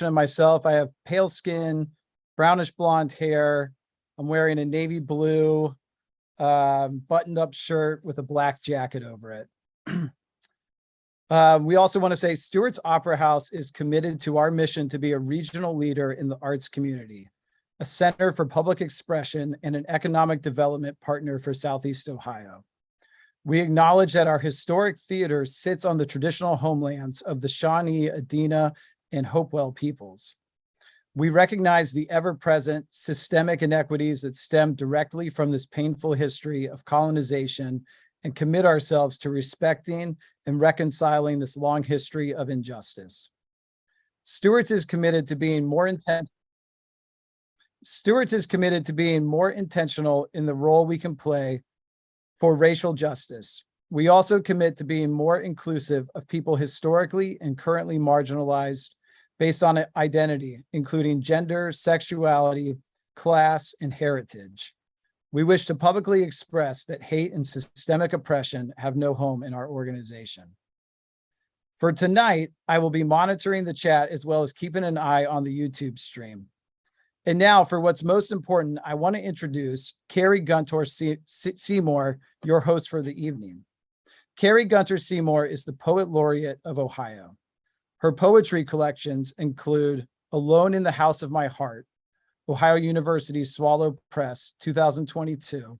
of myself, I have pale skin, brownish blonde hair. I'm wearing a navy blue buttoned up shirt with a black jacket over it. We also want to say Stuart's Opera House is committed to our mission to be a regional leader in the arts community, a center for public expression, and an economic development partner for Southeast Ohio. We acknowledge that our historic theater sits on the traditional homelands of the Shawnee, Adena, and Hopewell peoples. We recognize the ever-present systemic inequities that stem directly from this painful history of colonization and commit ourselves to respecting and reconciling this long history of injustice. Stuart's is committed to being more intentional in the role we can play for racial justice. We also commit to being more inclusive of people historically and currently marginalized based on identity, including gender, sexuality, class, and heritage. We wish to publicly express that hate and systemic oppression have no home in our organization. For tonight, I will be monitoring the chat as well as keeping an eye on the YouTube stream. And now for what's most important, I want to introduce Carrie Gunter Seymour, your host for the evening. Carrie Gunter Seymour is the Poet Laureate of Ohio. Her poetry collections include Alone in the House of My Heart, Ohio University Swallow Press, 2022,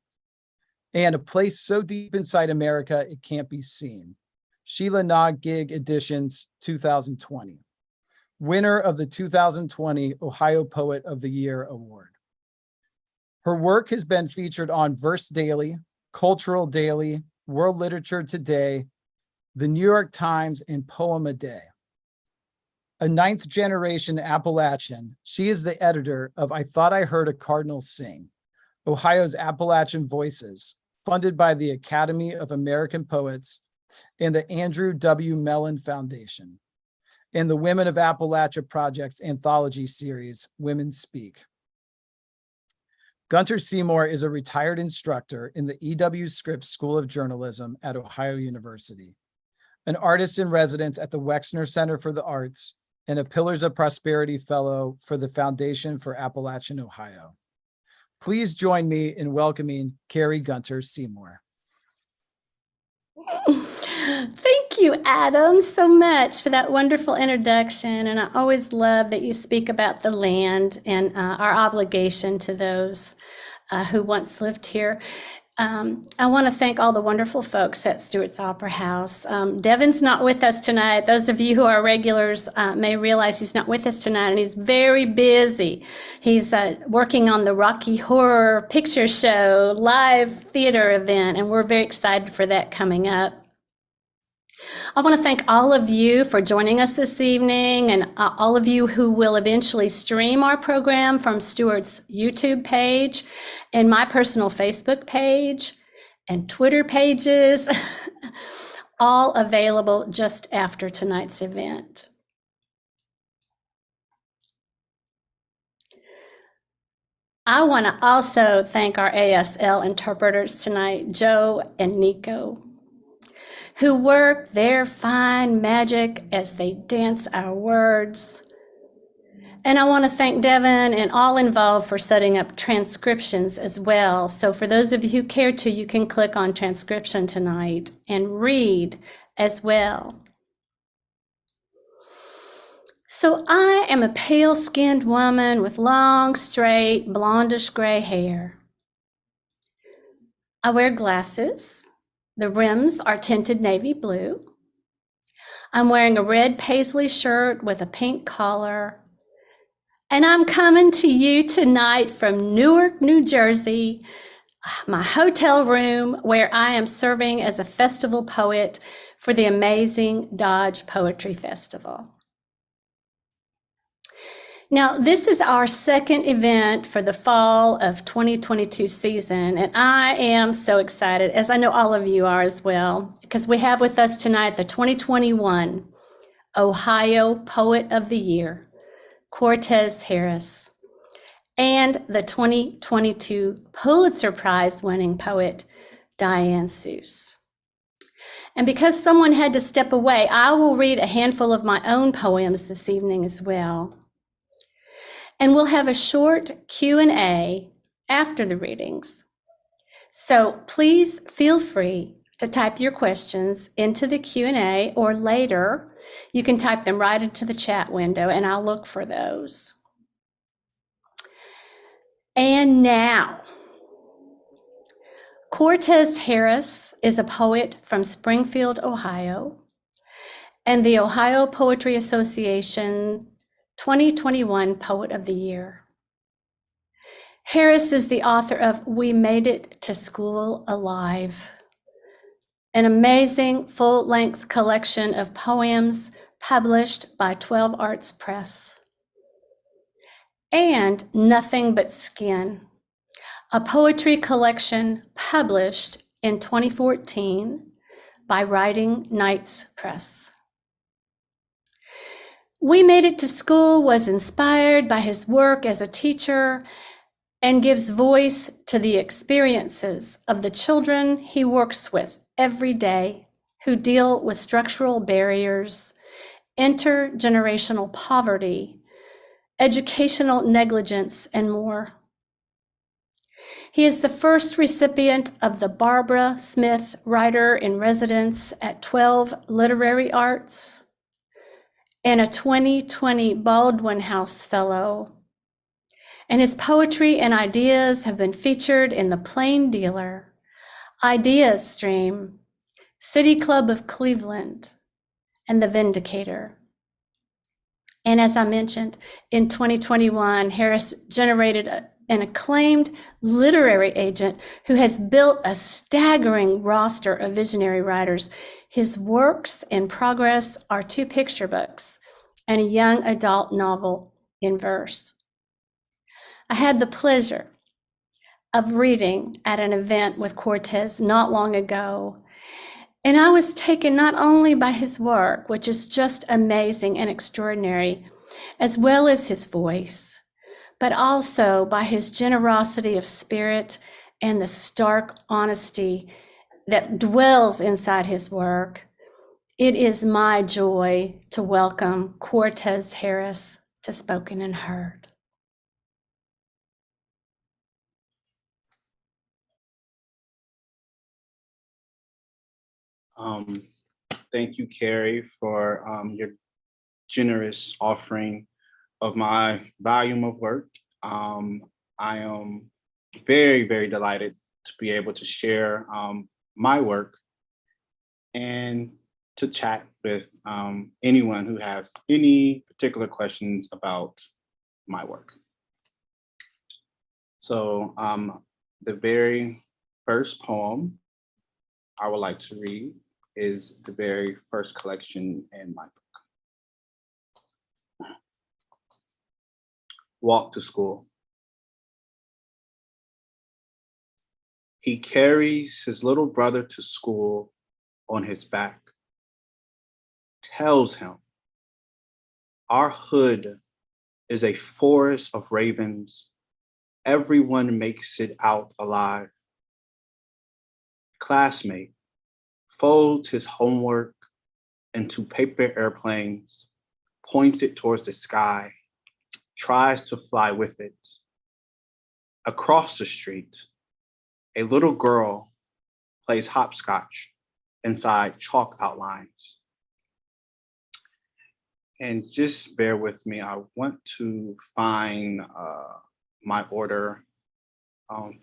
and A Place So Deep Inside America It Can't Be Seen, Sheila Na Gig Editions, 2020, winner of the 2020 Ohio Poet of the Year Award. Her work has been featured on Verse Daily, Cultural Daily, World Literature Today, The New York Times, and Poem a Day. A ninth generation Appalachian, she is the editor of I Thought I Heard a Cardinal Sing, Ohio's Appalachian Voices, funded by the Academy of American Poets and the Andrew W. Mellon Foundation, and the Women of Appalachia Project's anthology series, Women Speak. Gunter Seymour is a retired instructor in the E.W. Scripps School of Journalism at Ohio University, an artist in residence at the Wexner Center for the Arts, and a Pillars of Prosperity Fellow for the Foundation for Appalachian Ohio. Please join me in welcoming Carrie Gunter Seymour. Thank you, Adam, so much for that wonderful introduction. And I always love that you speak about the land and our obligation to those who once lived here. I want to thank all the wonderful folks at Stuart's Opera House. Devin's not with us tonight. Those of you who are regulars may realize he's not with us tonight, and he's very busy. He's working on the Rocky Horror Picture Show live theater event, and we're very excited for that coming up. I want to thank all of you for joining us this evening, and all of you who will eventually stream our program from Stuart's YouTube page and my personal Facebook page and Twitter pages, all available just after tonight's event. I want to also thank our ASL interpreters tonight, Joe and Nico, who work their fine magic as they dance our words. And I want to thank Devin and all involved for setting up transcriptions as well. So for those of you who care to, you can click on transcription tonight and read as well. So I am a pale-skinned woman with long, straight, blondish gray hair. I wear glasses. The rims are tinted navy blue. I'm wearing a red paisley shirt with a pink collar. And I'm coming to you tonight from Newark, New Jersey, my hotel room where I am serving as a festival poet for the amazing Dodge Poetry Festival. Now, this is our second event for the fall of 2022 season, and I am so excited, as I know all of you are as well, because we have with us tonight the 2021 Ohio Poet of the Year, Cortez Harris, and the 2022 Pulitzer Prize winning poet, Diane Seuss. And because someone had to step away, I will read a handful of my own poems this evening as well. And we'll have a short Q&A after the readings. So please feel free to type your questions into the Q&A, or later you can type them right into the chat window and I'll look for those. And now, Cortez Harris is a poet from Springfield, Ohio, and the Ohio Poetry Association 2021 Poet of the Year. Harris is the author of We Made It to School Alive, an amazing full-length collection of poems published by 12 Arts Press, and Nothing But Skin, a poetry collection published in 2014 by Writing Nights Press. We Made It to School was inspired by his work as a teacher and gives voice to the experiences of the children he works with every day who deal with structural barriers, intergenerational poverty, educational negligence, and more. He is the first recipient of the Barbara Smith Writer in Residence at 12 Literary Arts and a 2020 Baldwin House Fellow. And his poetry and ideas have been featured in The Plain Dealer, Ideas Stream, City Club of Cleveland, and The Vindicator. And as I mentioned, in 2021, Harris generated an acclaimed literary agent who has built a staggering roster of visionary writers. His works in progress are 2 picture books and a young adult novel in verse. I had the pleasure of reading at an event with Cortez not long ago, and I was taken not only by his work, which is just amazing and extraordinary, as well as his voice, but also by his generosity of spirit and the stark honesty that dwells inside his work. It is my joy to welcome Cortez Harris to Spoken and Heard. Thank you, Carrie, for your generous offering of my volume of work. I am very, very delighted to be able to share my work and to chat with anyone who has any particular questions about my work. So the very first poem I would like to read is the very first collection in my book. Walk to School. He carries his little brother to school on his back, tells him, our hood is a forest of ravens. Everyone makes it out alive. Classmate folds his homework into paper airplanes, points it towards the sky, tries to fly with it. Across the street, a little girl plays hopscotch inside chalk outlines. And just bear with me, I want to find my order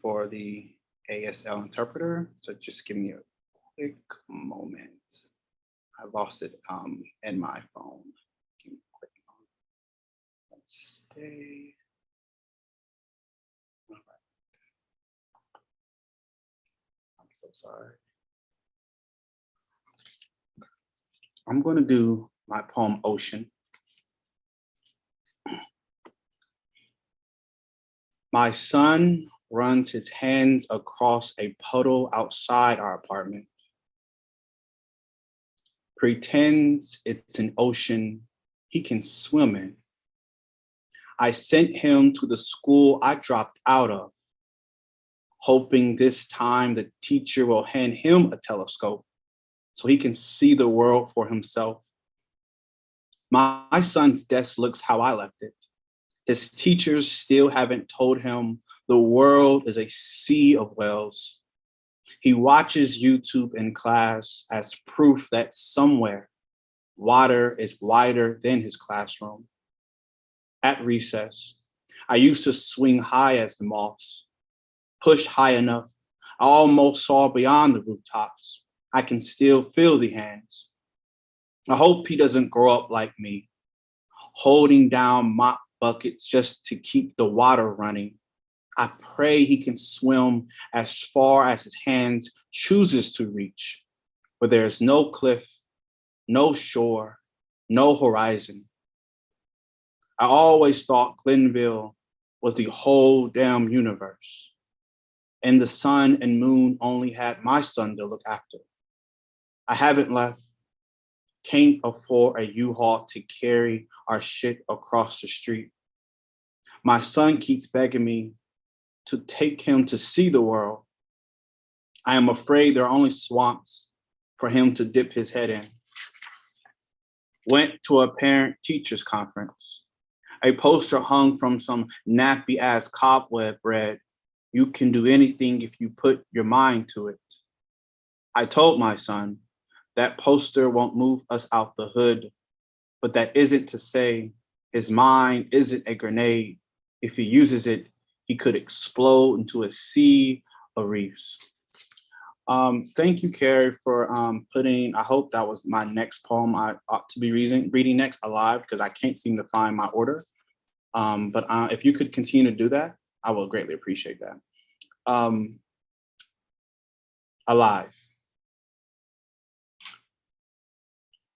for the ASL interpreter. So just give me a quick moment. I lost it in my phone. Give me a quick moment. Let's stay. All right. I'm so sorry. I'm going to do my poem Ocean. My son runs his hands across a puddle outside our apartment, pretends it's an ocean he can swim in. I sent him to the school I dropped out of, hoping this time the teacher will hand him a telescope so he can see the world for himself. My son's desk looks how I left it, His teachers still haven't told him the world is a sea of wells. He watches YouTube in class as proof that somewhere water is wider than his classroom. At recess, I used to swing high as the moss, push high enough. I almost saw beyond the rooftops. I can still feel the hands. I hope he doesn't grow up like me, holding down mop buckets just to keep the water running. I pray he can swim as far as his hands chooses to reach, where there is no cliff, no shore, no horizon. I always thought Glenville was the whole damn universe, and the sun and moon only had my son to look after. I haven't left. Can't afford a U-Haul to carry our shit across the street. My son keeps begging me to take him to see the world. I am afraid there are only swamps for him to dip his head in. Went to a parent-teachers conference. A poster hung from some nappy-ass cobweb read, "You can do anything if you put your mind to it." I told my son, that poster won't move us out the hood, but that isn't to say his mind isn't a grenade. If he uses it, he could explode into a sea of reefs. Thank you, Carrie, for putting, I hope that was my next poem I ought to be reading next alive, because I can't seem to find my order. But if you could continue to do that, I will greatly appreciate that. Alive.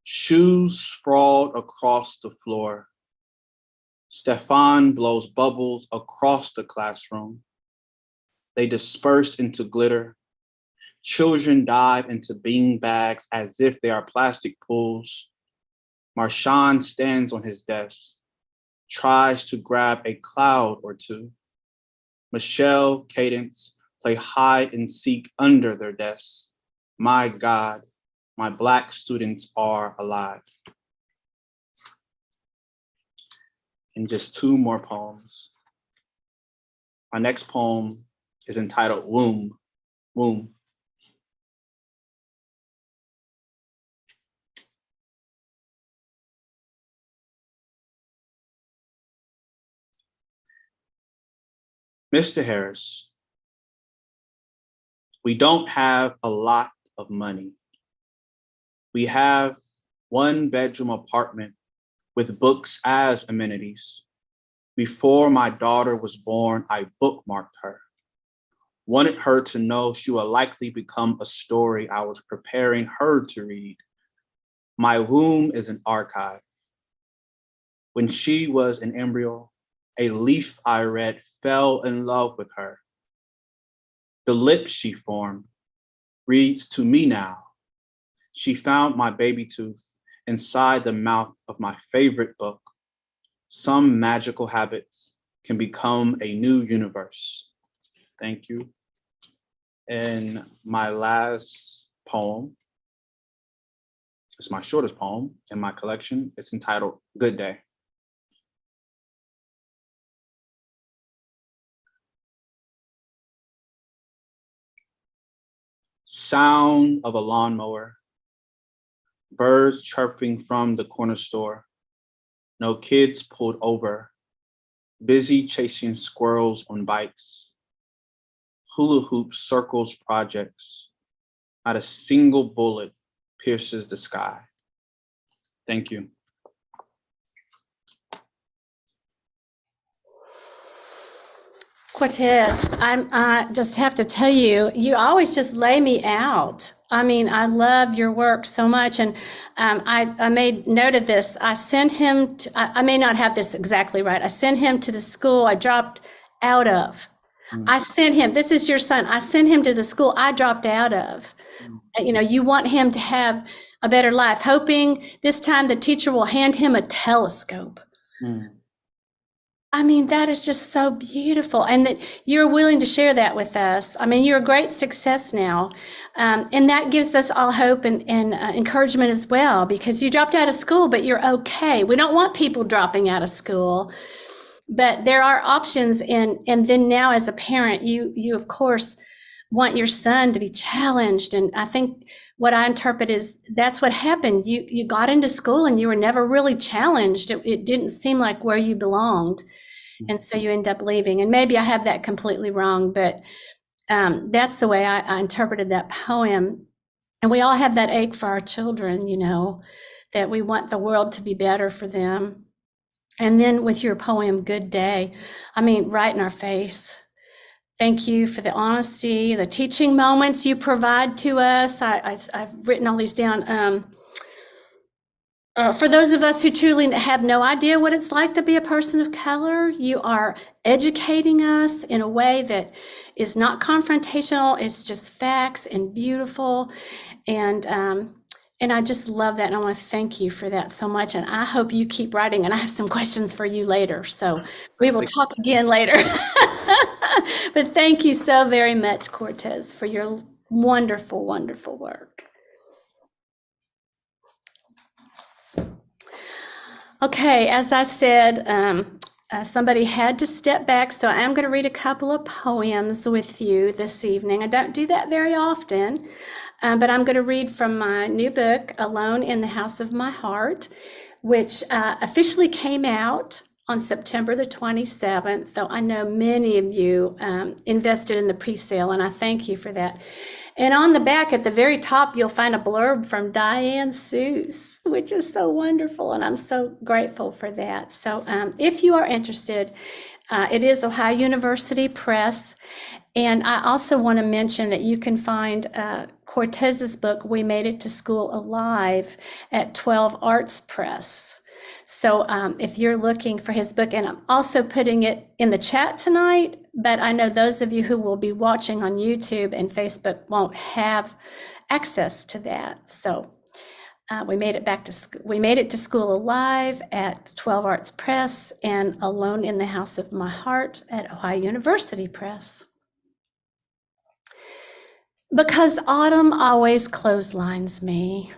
Shoes sprawled across the floor. Stefan blows bubbles across the classroom. They disperse into glitter. Children dive into bean bags as if they are plastic pools. Marshawn stands on his desk, tries to grab a cloud or two. Michelle, Cadence play hide and seek under their desks. My God, my Black students are alive. And just two more poems. My next poem is entitled Womb. Womb. Mr. Harris, we don't have a lot of money. We have one bedroom apartment with books as amenities. Before my daughter was born, I bookmarked her. Wanted her to know she will likely become a story I was preparing her to read. My womb is an archive. When she was an embryo, a leaf I read fell in love with her. The lips she formed reads to me now. She found my baby tooth inside the mouth of my favorite book. Some magical habits can become a new universe. Thank you. And my last poem is my shortest poem in my collection. It's entitled Good Day. Sound of a lawnmower, birds chirping from the corner store, no kids pulled over, busy chasing squirrels on bikes, hula hoop circles projects, not a single bullet pierces the sky. Thank you. Cortez, I just have to tell you, you always just lay me out. I mean, I love your work so much. And I made note of this. I sent him, I may not have this exactly right. I sent him to the school I dropped out of. I sent him, this is your son, I sent him to the school I dropped out of. You know, you want him to have a better life, hoping this time the teacher will hand him a telescope. I mean, that is just so beautiful. And that you're willing to share that with us. I mean, you're a great success now. And that gives us all hope and encouragement as well, because you dropped out of school, but you're okay. We don't want people dropping out of school. But there are options, and then now as a parent, you of course want your son to be challenged. And I think what I interpret is that's what happened. You got into school and you were never really challenged. It didn't seem like where you belonged. And so you end up leaving. And maybe I have that completely wrong, but that's the way I interpreted that poem. And we all have that ache for our children, that we want the world to be better for them. And then with your poem, Good Day, right in our face. Thank you for the honesty, the teaching moments you provide to us. I've written all these down. For those of us who truly have no idea what it's like to be a person of color, you are educating us in a way that is not confrontational. It's just facts and beautiful. And I just love that. And I want to thank you for that so much. And I hope you keep writing. And I have some questions for you later. So we will talk again later. But thank you so very much, Cortez, for your wonderful, wonderful work. Okay, as I said, somebody had to step back, so I'm going to read a couple of poems with you this evening. I don't do that very often, but I'm going to read from my new book, Alone in the House of My Heart, which officially came out on September the 27th, though I know many of you invested in the pre-sale, and I thank you for that. And on the back at the very top, you'll find a blurb from Diane Seuss, which is so wonderful, and I'm so grateful for that. So if you are interested, it is Ohio University Press. And I also want to mention that you can find Cortez's book, We Made It to School Alive, at 12 Arts Press. So if you're looking for his book, and I'm also putting it in the chat tonight, but I know those of you who will be watching on YouTube and Facebook won't have access to that. So we made it to school alive at 12 Arts Press, and Alone in the House of My Heart at Ohio University Press. Because autumn always clotheslines me.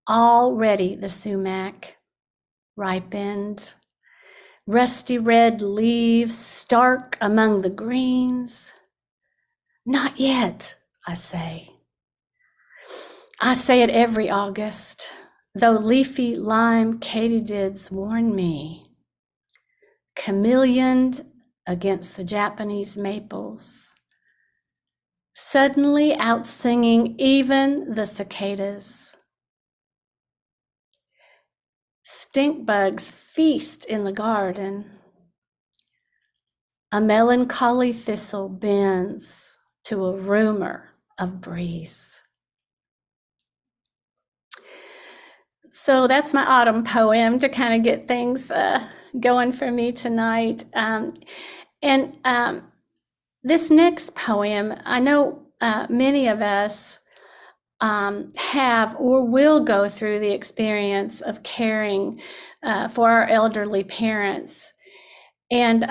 Already the sumac ripened, rusty red leaves stark among the greens. Not yet, I say. I say it every August, though leafy lime katydids warn me. Chameleoned against the Japanese maples, suddenly outsinging even the cicadas. Stink bugs feast in the garden. A melancholy thistle bends to a rumor of breeze. So that's my autumn poem to kind of get things going for me tonight. This next poem, I know many of us have or will go through the experience of caring for our elderly parents. And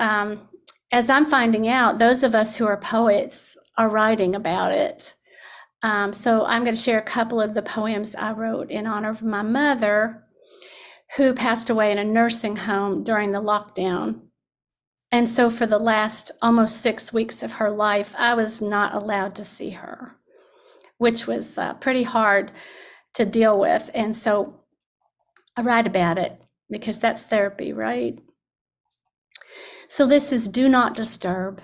as I'm finding out, those of us who are poets are writing about it. So I'm going to share a couple of the poems I wrote in honor of my mother, who passed away in a nursing home during the lockdown. And so for the last almost 6 weeks of her life, I was not allowed to see her, which was pretty hard to deal with. And so I write about it because that's therapy, right? So this is Do Not Disturb.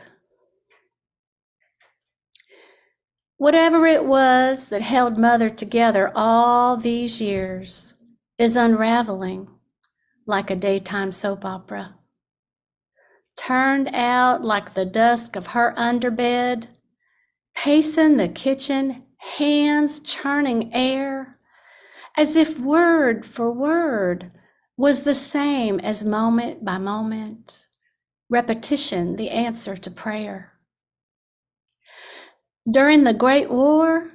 Whatever it was that held Mother together all these years is unraveling like a daytime soap opera. Turned out like the dusk of her underbed, pacing the kitchen, hands churning air, as if word for word was the same as moment by moment, repetition the answer to prayer. During the Great War,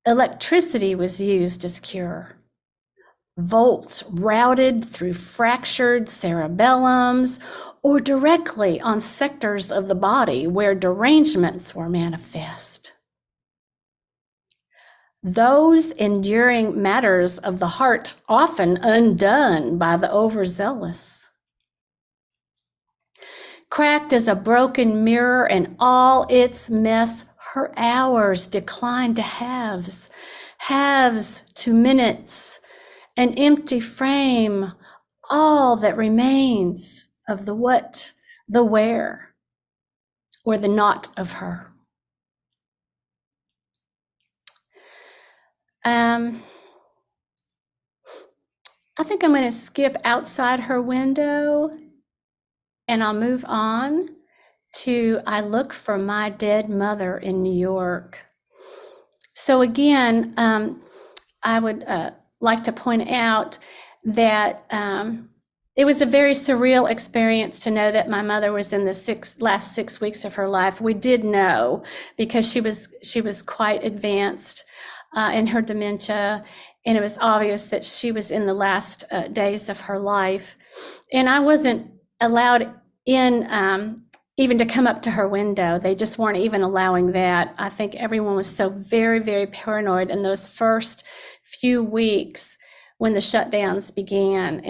electricity was used as cure. Volts routed through fractured cerebellums or directly on sectors of the body where derangements were manifest. Those enduring matters of the heart often undone by the overzealous. Cracked as a broken mirror and all its mess, her hours declined to halves, halves to minutes, an empty frame, all that remains of the what, the where, or the not of her. I think I'm going to skip outside her window and I'll move on to I look for my dead mother in New York. So again, I would like to point out that it was a very surreal experience to know that my mother was in the last 6 weeks of her life. We did know because she was quite advanced in her dementia, and it was obvious that she was in the last days of her life. And I wasn't allowed in even to come up to her window. They just weren't even allowing that. I think everyone was so very, very paranoid in those first few weeks when the shutdowns began.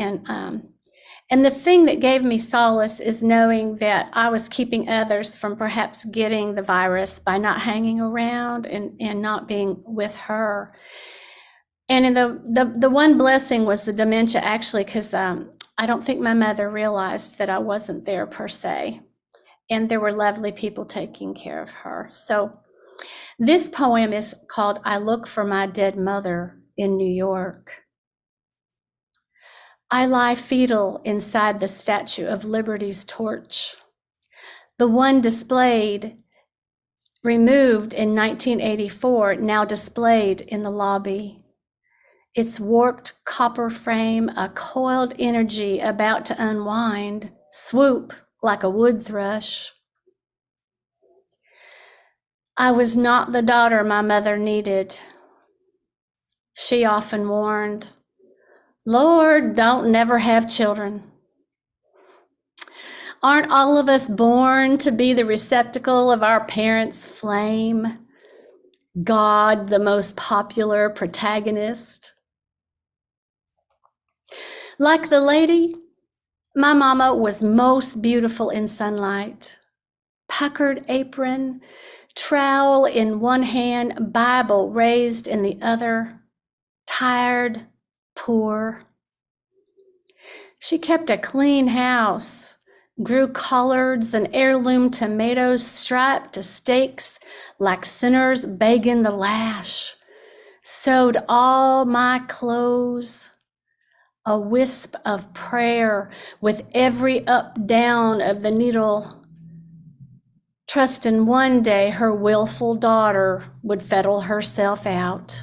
And the thing that gave me solace is knowing that I was keeping others from perhaps getting the virus by not hanging around and not being with her. And in the one blessing was the dementia, actually, because I don't think my mother realized that I wasn't there per se. And there were lovely people taking care of her. So this poem is called I Look for My Dead Mother in New York. I lie fetal inside the Statue of Liberty's torch, the one displayed, removed in 1984, now displayed in the lobby. Its warped copper frame, a coiled energy about to unwind, swoop like a wood thrush. I was not the daughter my mother needed. She often warned, Lord, don't never have children. Aren't all of us born to be the receptacle of our parents' flame? God, the most popular protagonist. Like the lady, my mama was most beautiful in sunlight. Puckered apron, trowel in one hand, Bible raised in the other, tired, poor. She kept a clean house, grew collards and heirloom tomatoes striped to stakes like sinners begging the lash, sewed all my clothes, a wisp of prayer with every up down of the needle, trusting one day her willful daughter would fettle herself out.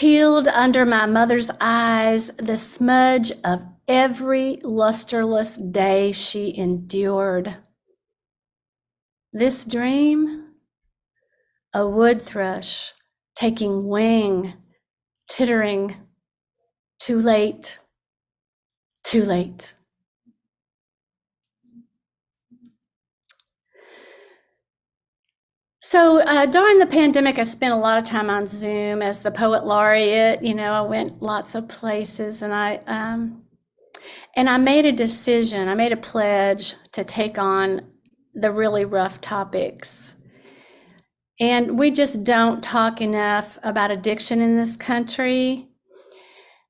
Healed under my mother's eyes the smudge of every lusterless day she endured. This dream, a wood thrush taking wing, tittering, too late, too late. So during the pandemic, I spent a lot of time on Zoom as the poet laureate. You know, I went lots of places, and I made a decision. I made a pledge to take on the really rough topics. And we just don't talk enough about addiction in this country.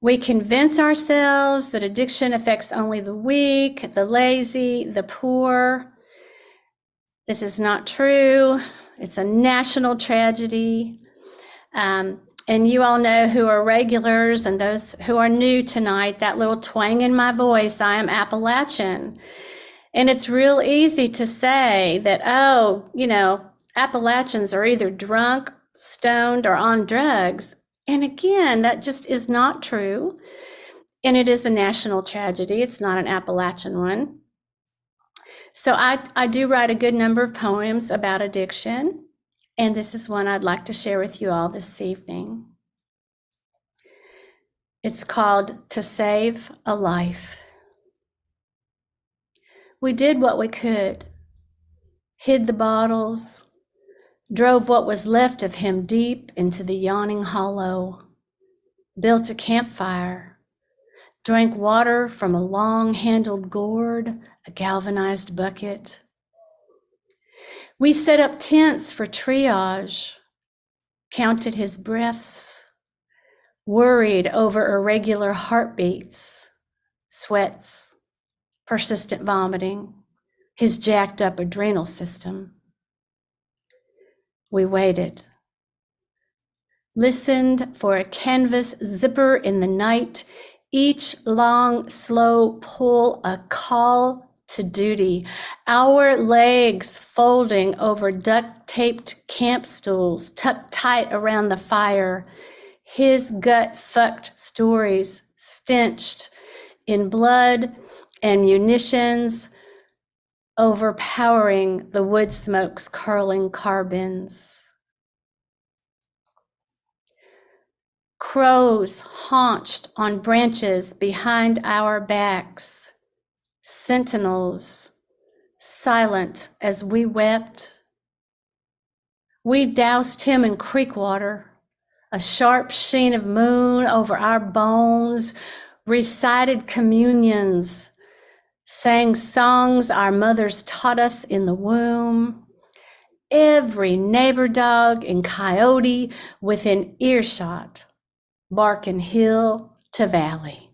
We convince ourselves that addiction affects only the weak, the lazy, the poor. This is not true. It's a national tragedy. And you all know who are regulars and those who are new tonight, that little twang in my voice, I am Appalachian. And it's real easy to say that, oh, you know, Appalachians are either drunk, stoned, or on drugs. And again, that just is not true. And it is a national tragedy. It's not an Appalachian one. So I do write a good number of poems about addiction, and this is one I'd like to share with you all this evening. It's called To Save a Life. We did what we could, hid the bottles, drove what was left of him deep into the yawning hollow, built a campfire, drank water from a long-handled gourd, a galvanized bucket. We set up tents for triage, counted his breaths, worried over irregular heartbeats, sweats, persistent vomiting, his jacked up adrenal system. We waited, listened for a canvas zipper in the night, each long, slow pull a call to duty, our legs folding over duct-taped camp stools tucked tight around the fire, his gut-fucked stories stenched in blood and munitions, overpowering the wood smoke's curling carbons. Crows haunched on branches behind our backs, sentinels silent as we wept. We doused him in creek water, a sharp sheen of moon over our bones, recited communions, sang songs our mothers taught us in the womb. Every neighbor dog and coyote within earshot, barking hill to valley.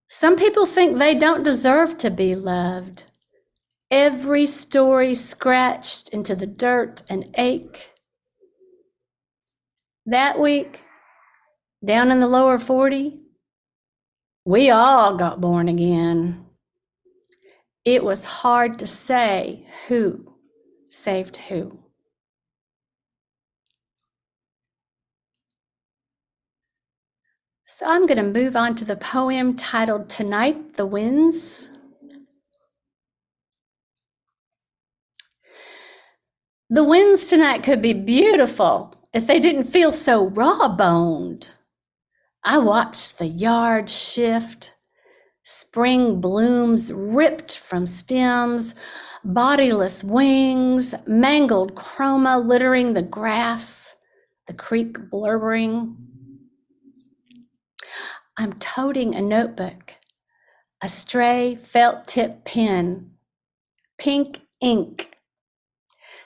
Some people think they don't deserve to be loved. Every story scratched into the dirt and ache. That week, down in the lower 40, we all got born again. It was hard to say who saved who. So I'm going to move on to the poem titled Tonight the Winds. The winds tonight could be beautiful if they didn't feel so raw-boned. I watched the yard shift, spring blooms ripped from stems, bodiless wings, mangled chroma littering the grass, the creek blurbering. I'm toting a notebook, a stray felt-tip pen, pink ink.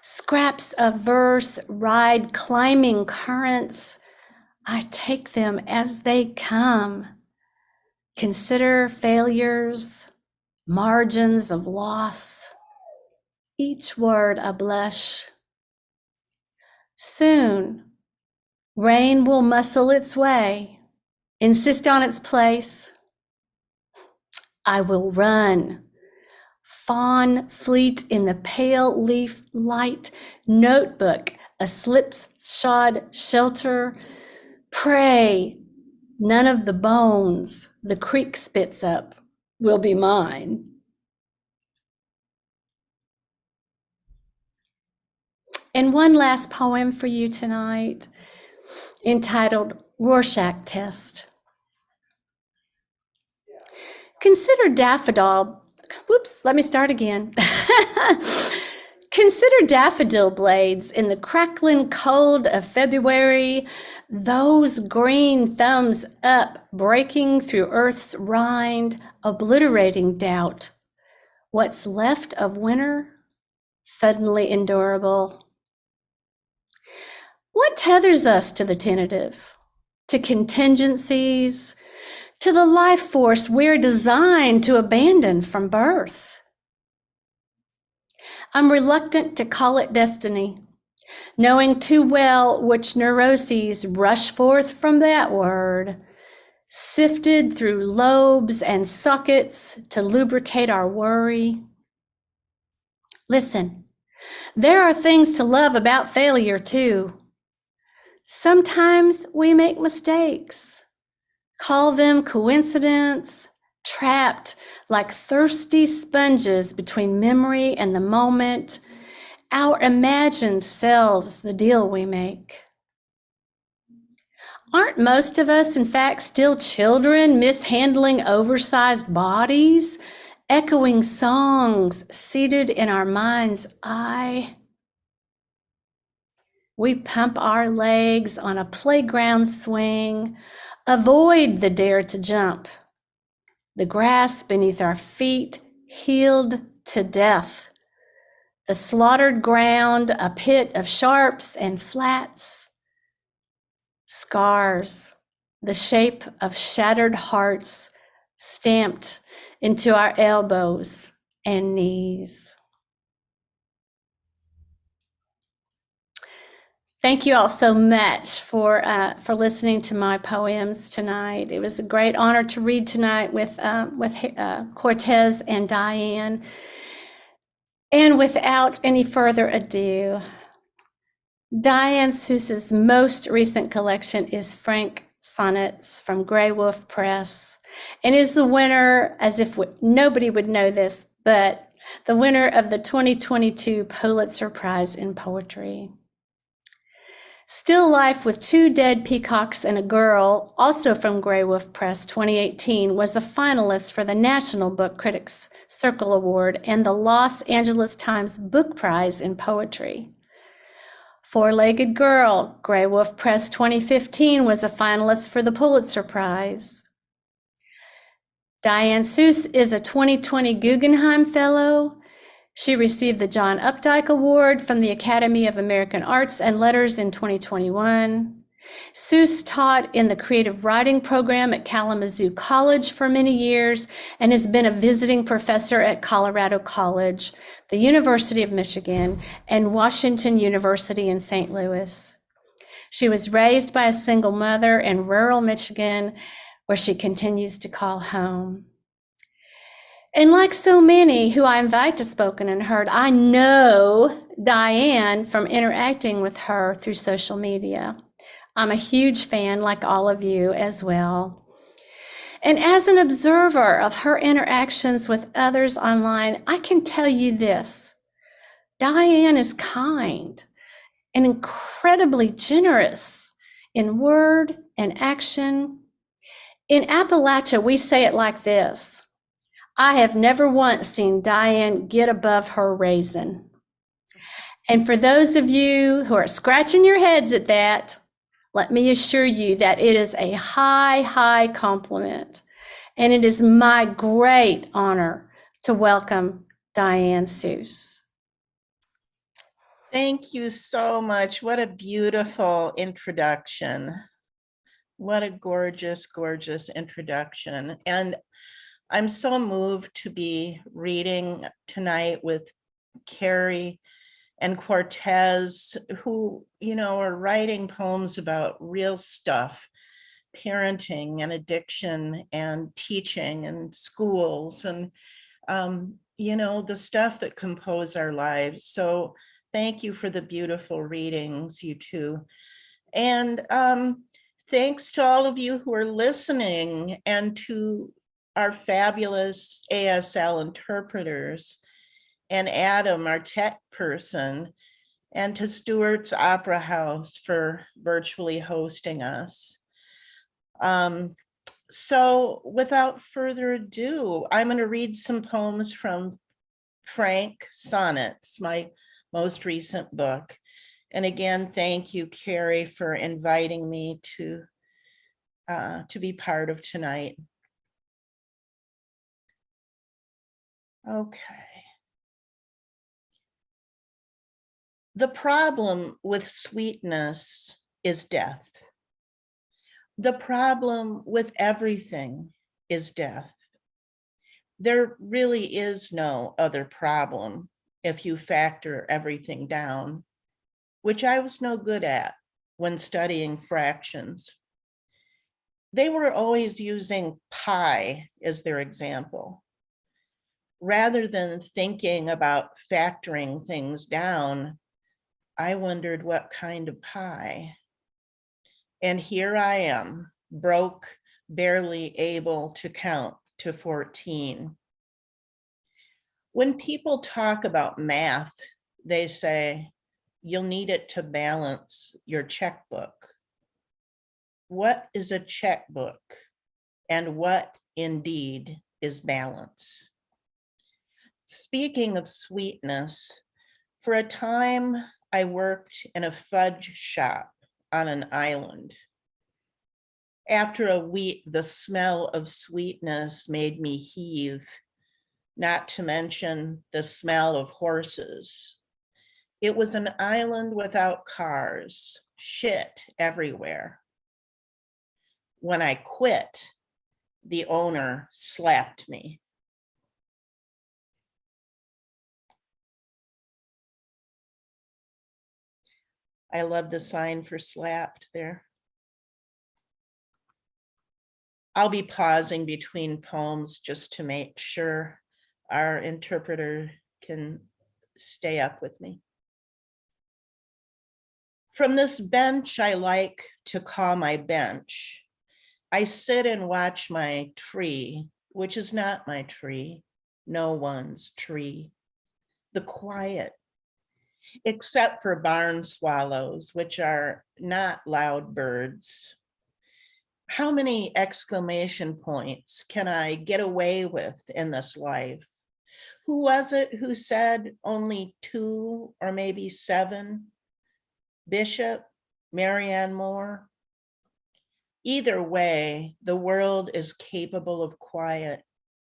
Scraps of verse ride climbing currents. I take them as they come. Consider failures, margins of loss. Each word a blush. Soon, rain will muscle its way, insist on its place. I will run. Fawn fleet in the pale leaf light, notebook, a slipshod shelter. Pray, none of the bones the creek spits up will be mine. And one last poem for you tonight, entitled Rorschach Test. Consider daffodil. Let me start again. Consider daffodil blades in the crackling cold of February, those green thumbs up breaking through earth's rind, obliterating doubt. What's left of winter, suddenly endurable. What tethers us to the tentative, to contingencies, to the life force we're designed to abandon from birth? I'm reluctant to call it destiny, knowing too well which neuroses rush forth from that word, sifted through lobes and sockets to lubricate our worry. Listen, there are things to love about failure too. Sometimes we make mistakes. Call them coincidence, trapped like thirsty sponges between memory and the moment, our imagined selves the deal we make. Aren't most of us, in fact, still children mishandling oversized bodies, echoing songs seated in our mind's eye? We pump our legs on a playground swing, Avoid the dare to jump. The grass beneath our feet healed to death. The slaughtered ground, a pit of sharps and flats. Scars, the shape of shattered hearts stamped into our elbows and knees. Thank you all so much for listening to my poems tonight. It was a great honor to read tonight with Cortez and Diane. And without any further ado, Diane Seuss's most recent collection is Frank Sonnets from Grey Wolf Press, and is the winner, as if nobody would know this, but the winner of the 2022 Pulitzer Prize in Poetry. Still Life with Two Dead Peacocks and a Girl, also from Grey Wolf Press 2018, was a finalist for the National Book Critics Circle Award and the Los Angeles Times Book Prize in Poetry. Four-Legged Girl, Grey Wolf Press 2015, was a finalist for the Pulitzer Prize. Diane Seuss is a 2020 Guggenheim Fellow. She received the John Updike Award from the Academy of American Arts and Letters in 2021. Seuss taught in the creative writing program at Kalamazoo College for many years and has been a visiting professor at Colorado College, the University of Michigan, and Washington University in St. Louis. She was raised by a single mother in rural Michigan, where she continues to call home. And like so many who I invite to Spoken and Heard, I know Diane from interacting with her through social media. I'm a huge fan, like all of you as well. And as an observer of her interactions with others online, I can tell you this: Diane is kind and incredibly generous in word and action. In Appalachia, we say it like this: I have never once seen Diane get above her raisin. And for those of you who are scratching your heads at that, let me assure you that it is a high, high compliment. And it is my great honor to welcome Diane Seuss. Thank you so much. What a beautiful introduction. What a gorgeous, gorgeous introduction. And I'm so moved to be reading tonight with Carrie and Cortez, who, are writing poems about real stuff, parenting and addiction and teaching and schools and, the stuff that compose our lives. So thank you for the beautiful readings, you two. And thanks to all of you who are listening, and to our fabulous ASL interpreters, and Adam, our tech person, and to Stuart's Opera House for virtually hosting us. So without further ado, I'm going to read some poems from Frank Sonnets, my most recent book. And again, thank you, Carrie, for inviting me to be part of tonight. Okay. The problem with sweetness is death. The problem with everything is death. There really is no other problem if you factor everything down, which I was no good at when studying fractions. They were always using pi as their example. Rather than thinking about factoring things down, I wondered what kind of pie. And here I am, broke, barely able to count to 14. When people talk about math, they say, you'll need it to balance your checkbook. What is a checkbook? And what indeed is balance? Speaking of sweetness, for a time I worked in a fudge shop on an island. After a week, the smell of sweetness made me heave, not to mention the smell of horses. It was an island without cars, shit everywhere. When I quit, the owner slapped me. I love the sign for slapped there. I'll be pausing between poems just to make sure our interpreter can stay up with me. From this bench I like to call my bench, I sit and watch my tree, which is not my tree, no one's tree, the quiet, except for barn swallows, which are not loud birds. How many exclamation points can I get away with in this life? Who was it who said only 2 or maybe 7? Bishop, Marianne Moore? Either way, the world is capable of quiet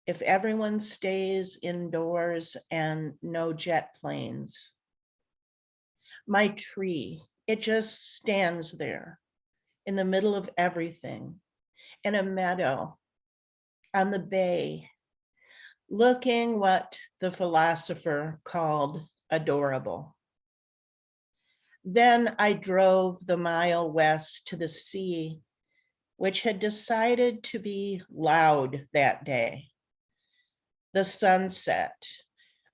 if everyone stays indoors and no jet planes. My tree, it just stands there in the middle of everything, in a meadow, on the bay, looking what the philosopher called adorable. Then I drove the mile west to the sea, which had decided to be loud that day. The sunset,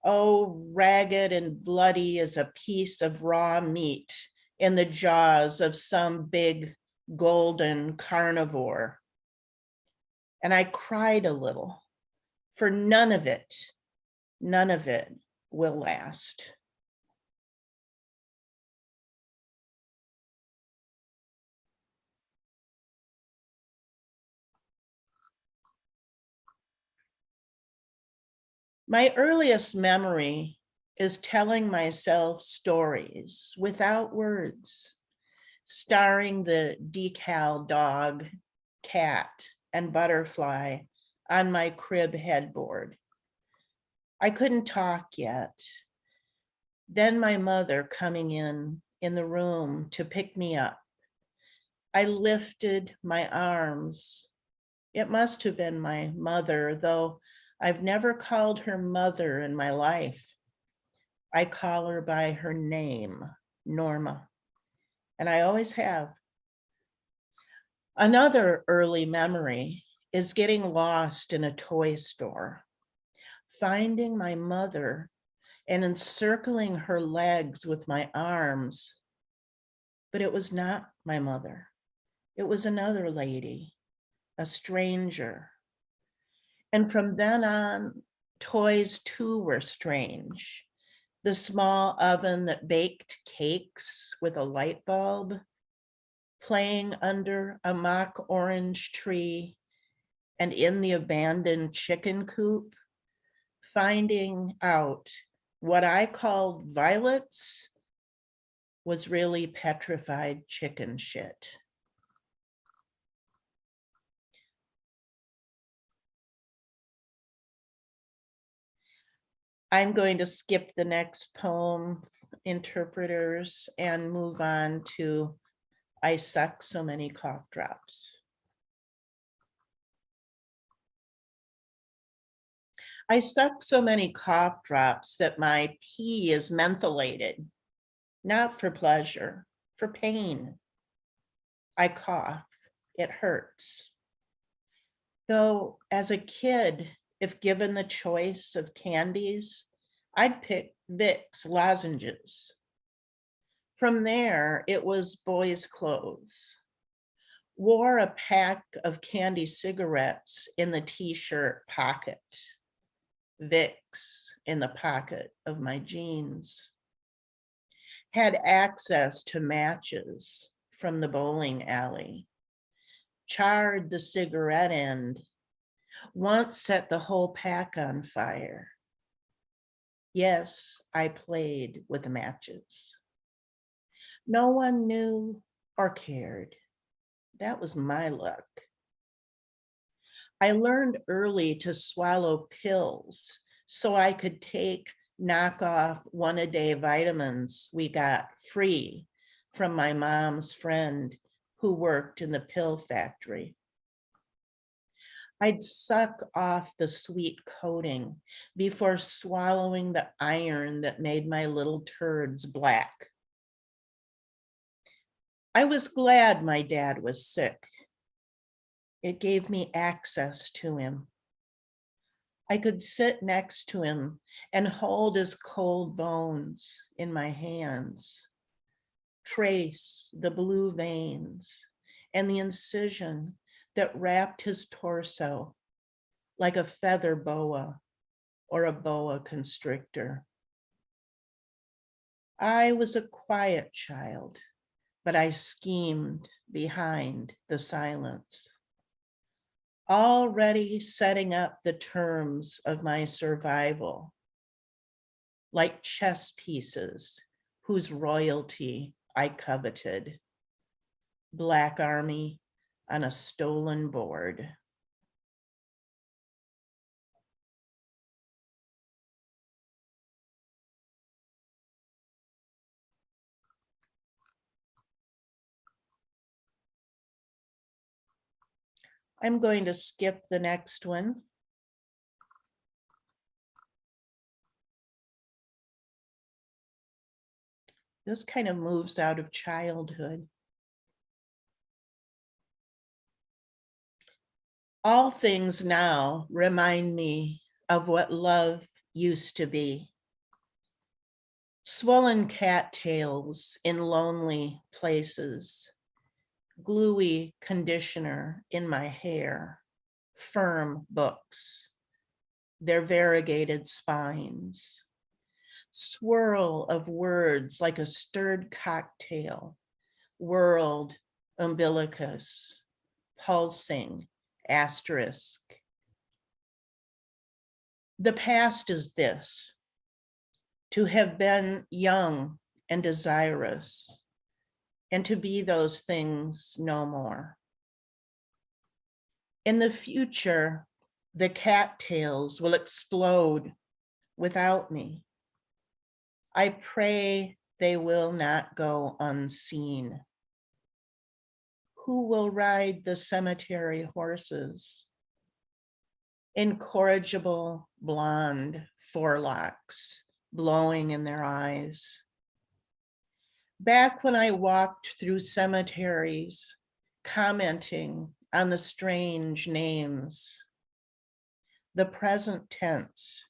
oh, ragged and bloody as a piece of raw meat in the jaws of some big golden carnivore. And I cried a little, for none of it will last. My earliest memory is telling myself stories without words, starring the decal dog, cat, and butterfly on my crib headboard. I couldn't talk yet. Then my mother coming in the room to pick me up. I lifted my arms. It must have been my mother, though I've never called her mother in my life. I call her by her name, Norma, and I always have. Another early memory is getting lost in a toy store, finding my mother and encircling her legs with my arms. But it was not my mother. It was another lady, a stranger. And from then on, toys too were strange. The small oven that baked cakes with a light bulb, playing under a mock orange tree, and in the abandoned chicken coop, finding out what I called violets was really petrified chicken shit. I'm going to skip the next poem, interpreters, and move on to I suck so many cough drops. I suck so many cough drops that my pee is mentholated, not for pleasure, for pain. I cough, it hurts. Though as a kid, if given the choice of candies, I'd pick Vicks lozenges. From there, it was boys' clothes. Wore a pack of candy cigarettes in the t-shirt pocket. Vicks in the pocket of my jeans. Had access to matches from the bowling alley. Charred the cigarette end. Once set the whole pack on fire. Yes, I played with the matches. No one knew or cared. That was my luck. I learned early to swallow pills so I could take knockoff one-a-day vitamins we got free from my mom's friend who worked in the pill factory. I'd suck off the sweet coating before swallowing the iron that made my little turds black. I was glad my dad was sick. It gave me access to him. I could sit next to him and hold his cold bones in my hands, trace the blue veins and the incision that wrapped his torso like a feather boa or a boa constrictor. I was a quiet child, but I schemed behind the silence, already setting up the terms of my survival, like chess pieces whose royalty I coveted. Black Army on a stolen board. I'm going to skip the next one. This kind of moves out of childhood. All things now remind me of what love used to be. Swollen cattails in lonely places, gluey conditioner in my hair, firm books, their variegated spines, swirl of words like a stirred cocktail, world, umbilicus, pulsing, asterisk. The past is this: to have been young and desirous, and to be those things no more. In the future, the cattails will explode without me. I pray they will not go unseen. Who will ride the cemetery horses? Incorrigible blonde forelocks blowing in their eyes. Back when I walked through cemeteries, commenting on the strange names, the present tense,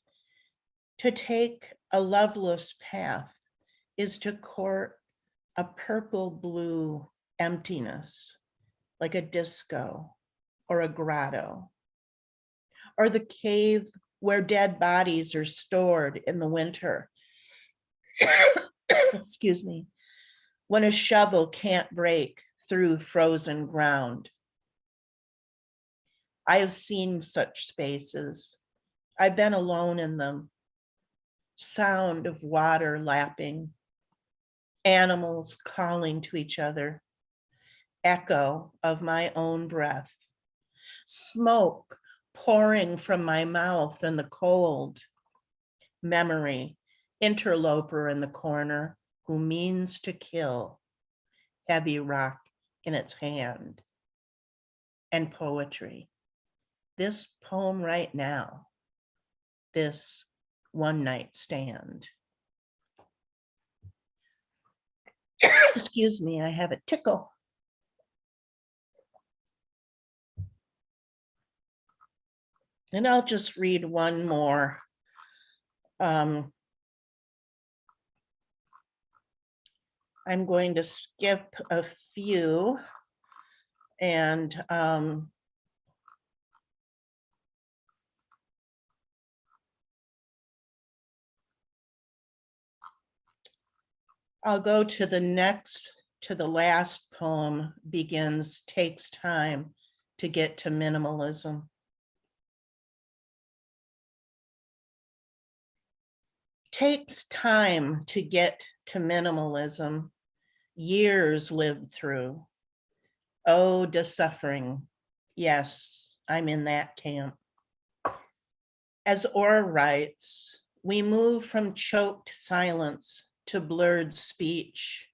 to take a loveless path is to court a purple blue emptiness, like a disco or a grotto, or the cave where dead bodies are stored in the winter. Excuse me, when a shovel can't break through frozen ground. I have seen such spaces. I've been alone in them. Sound of water lapping, animals calling to each other, echo of my own breath, smoke pouring from my mouth in the cold, memory, interloper in the corner who means to kill, heavy rock in its hand, and poetry. This poem right now, this one night stand. Excuse me, I have a tickle. And I'll just read one more. I'm going to skip a few and I'll go to the last poem, begins, takes time to get to minimalism. Takes time to get to minimalism, years lived through, ode to suffering. Yes, I'm in that camp. As Orr writes, we move from choked silence to blurred speech,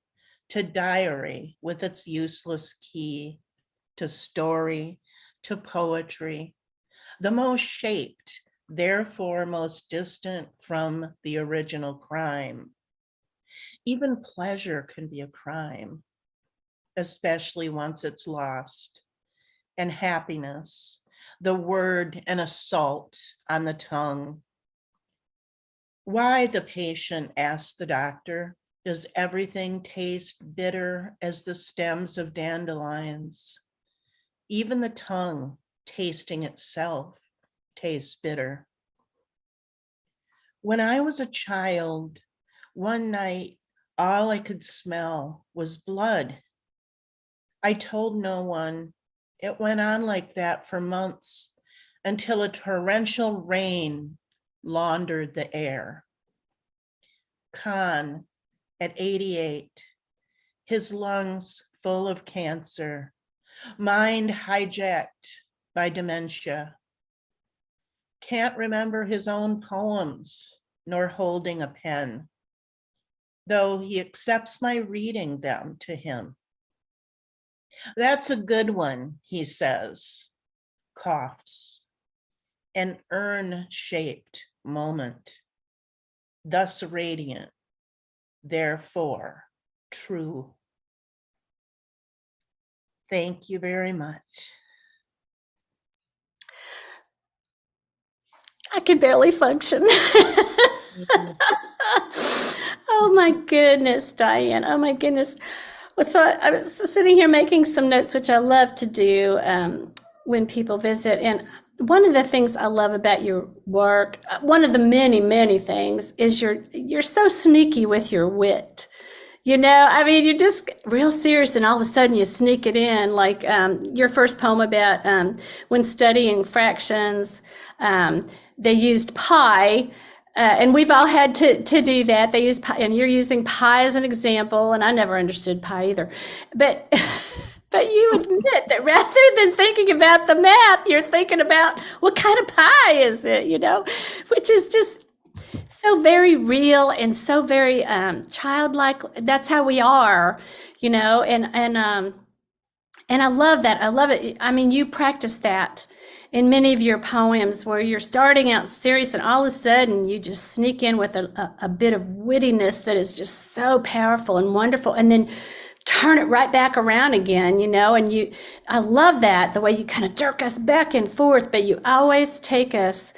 to diary with its useless key, to story, to poetry, the most shaped, therefore most distant from the original crime. Even pleasure can be a crime, especially once it's lost, and happiness, the word an assault on the tongue. Why, the patient asked the doctor, does everything taste bitter as the stems of dandelions? Even the tongue, tasting itself, tastes bitter. When I was a child, one night, all I could smell was blood. I told no one. It went on like that for months until a torrential rain laundered the air. Khan, at 88, his lungs full of cancer, mind hijacked by dementia. Can't remember his own poems, nor holding a pen, though he accepts my reading them to him. That's a good one, he says, coughs. An urn-shaped moment, thus radiant, therefore true. Thank you very much. I could barely function. Oh my goodness, Diane. Oh my goodness. Well, so I was sitting here making some notes, which I love to do when people visit. And one of the things I love about your work, one of the many, many things, is you're so sneaky with your wit. You know, I mean, you're just real serious, and all of a sudden you sneak it in. Like your first poem about when studying fractions, they used pi, and we've all had to do that. They use pi, and you're using pi as an example, and I never understood pi either. But but you admit that rather than thinking about the math, you're thinking about what kind of pie is it, you know, which is just so very real and so very childlike. That's how we are, you know, and I love that. I love it. I mean, you practice that in many of your poems where you're starting out serious and all of a sudden you just sneak in with a bit of wittiness that is just so powerful and wonderful, and then turn it right back around again, you know. And I love that, the way you kind of jerk us back and forth, but you always take us,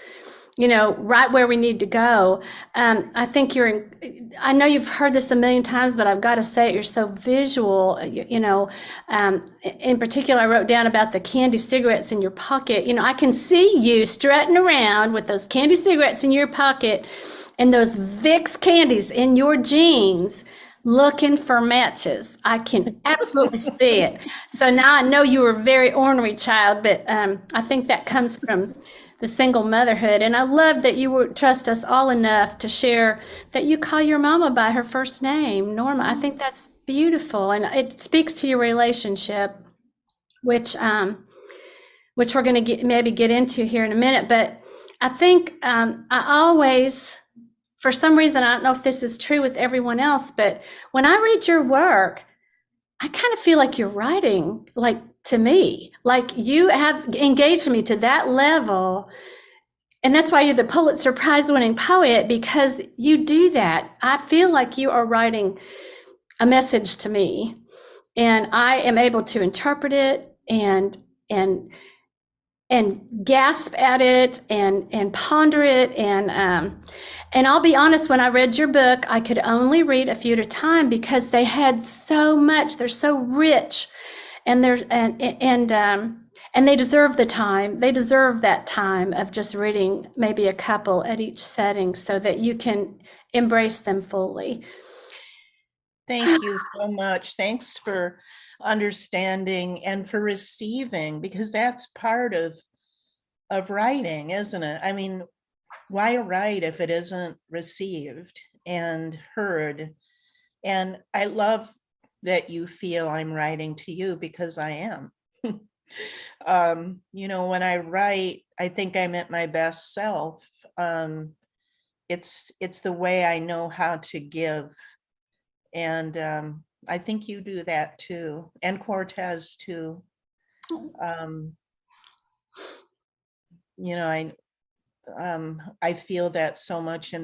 you know, right where we need to go. I think I know you've heard this a million times, but I've got to say it, you're so visual, you know. In particular, I wrote down about the candy cigarettes in your pocket. You know, I can see you strutting around with those candy cigarettes in your pocket and those Vicks candies in your jeans, looking for matches. I can absolutely see it. So now I know you were a very ornery child, but I think that comes from the single motherhood. And I love that you would trust us all enough to share that you call your mama by her first name, Norma. I think that's beautiful. And it speaks to your relationship, which we're going to maybe get into here in a minute. But I think I always, for some reason, I don't know if this is true with everyone else, but when I read your work, I kind of feel like you're writing like to me, like you have engaged me to that level. And that's why you're the Pulitzer Prize winning poet, because you do that. I feel like you are writing a message to me, and I am able to interpret it and gasp at it and ponder it. And I'll be honest, when I read your book, I could only read a few at a time because they had so much. They're so rich, and they deserve the time. They deserve that time of just reading maybe a couple at each setting so that you can embrace them fully. Thank you so much. Thanks for understanding and for receiving, because that's part of writing, isn't it? I mean, why write if it isn't received and heard? And I love that you feel I'm writing to you, because I am. You know, when I write, I think I'm at my best self. It's the way I know how to give. And I think you do that too, and Cortez too. You know, I feel that so much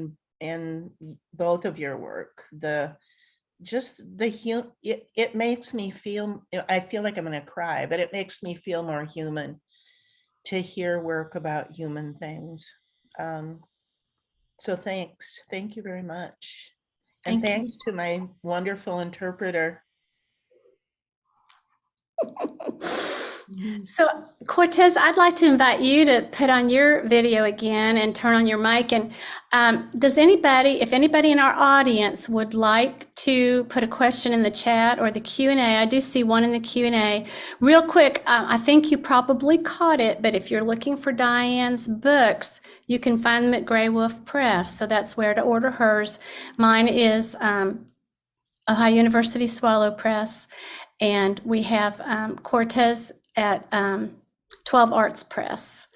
in both of your work. It makes me feel, I feel like I'm gonna cry, but it makes me feel more human to hear work about human things. So thank you very much. And Thank you. thanks to my wonderful interpreter. So Cortez, I'd like to invite you to put on your video again and turn on your mic. And if anybody in our audience would like to put a question in the chat or the Q&A, I do see one in the Q&A. Real quick, I think you probably caught it, but if you're looking for Diane's books, you can find them at Grey Wolf Press. So that's where to order hers. Mine is Ohio University Swallow Press. And we have Cortez at 12 Arts Press.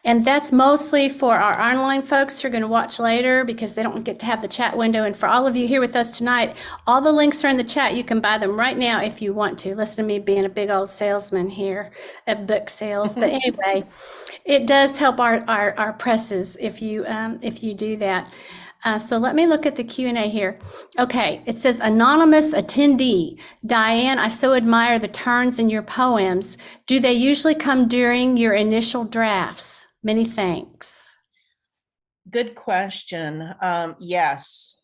And that's mostly for our online folks who are going to watch later because they don't get to have the chat window. And for all of you here with us tonight, all the links are in the chat. You can buy them right now if you want to. Listen to me being a big old salesman here of book sales. But anyway, it does help our presses if you do that. So let me look at the Q&A here. Okay, it says anonymous attendee. Diane, I so admire the turns in your poems. Do they usually come during your initial drafts? Many thanks. Good question. Yes.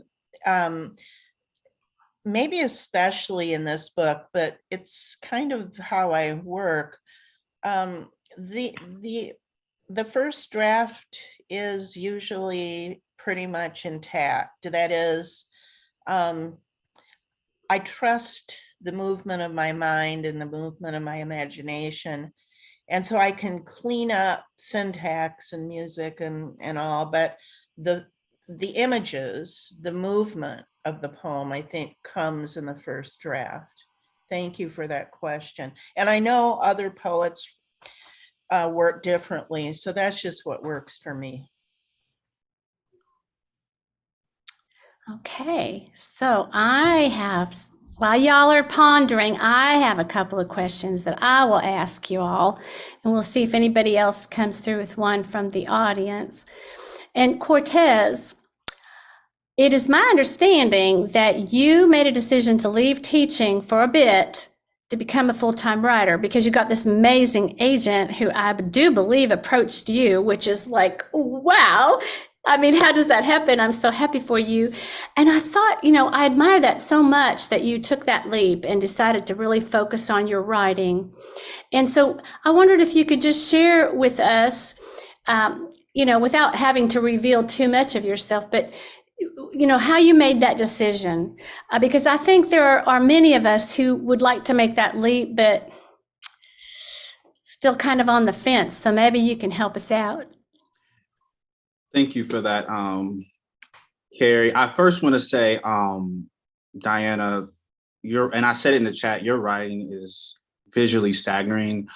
Maybe especially in this book, but it's kind of how I work. The first draft is usually pretty much intact. That is, I trust the movement of my mind and the movement of my imagination. And so I can clean up syntax and music and all, but the images, the movement of the poem, I think comes in the first draft. Thank you for that question. And I know other poets work differently, so that's just what works for me. Okay, so while y'all are pondering, I have a couple of questions that I will ask you all, and we'll see if anybody else comes through with one from the audience. And Cortez, it is my understanding that you made a decision to leave teaching for a bit to become a full-time writer because you got this amazing agent who I do believe approached you, which is like, wow. I mean, how does that happen? I'm so happy for you. And I thought, I admire that so much that you took that leap and decided to really focus on your writing. And so I wondered if you could just share with us, without having to reveal too much of yourself, but how you made that decision, because I think there are many of us who would like to make that leap, but still kind of on the fence. So maybe you can help us out. Thank you for that, Carrie. I first want to say, Diana, and I said it in the chat, your writing is visually staggering.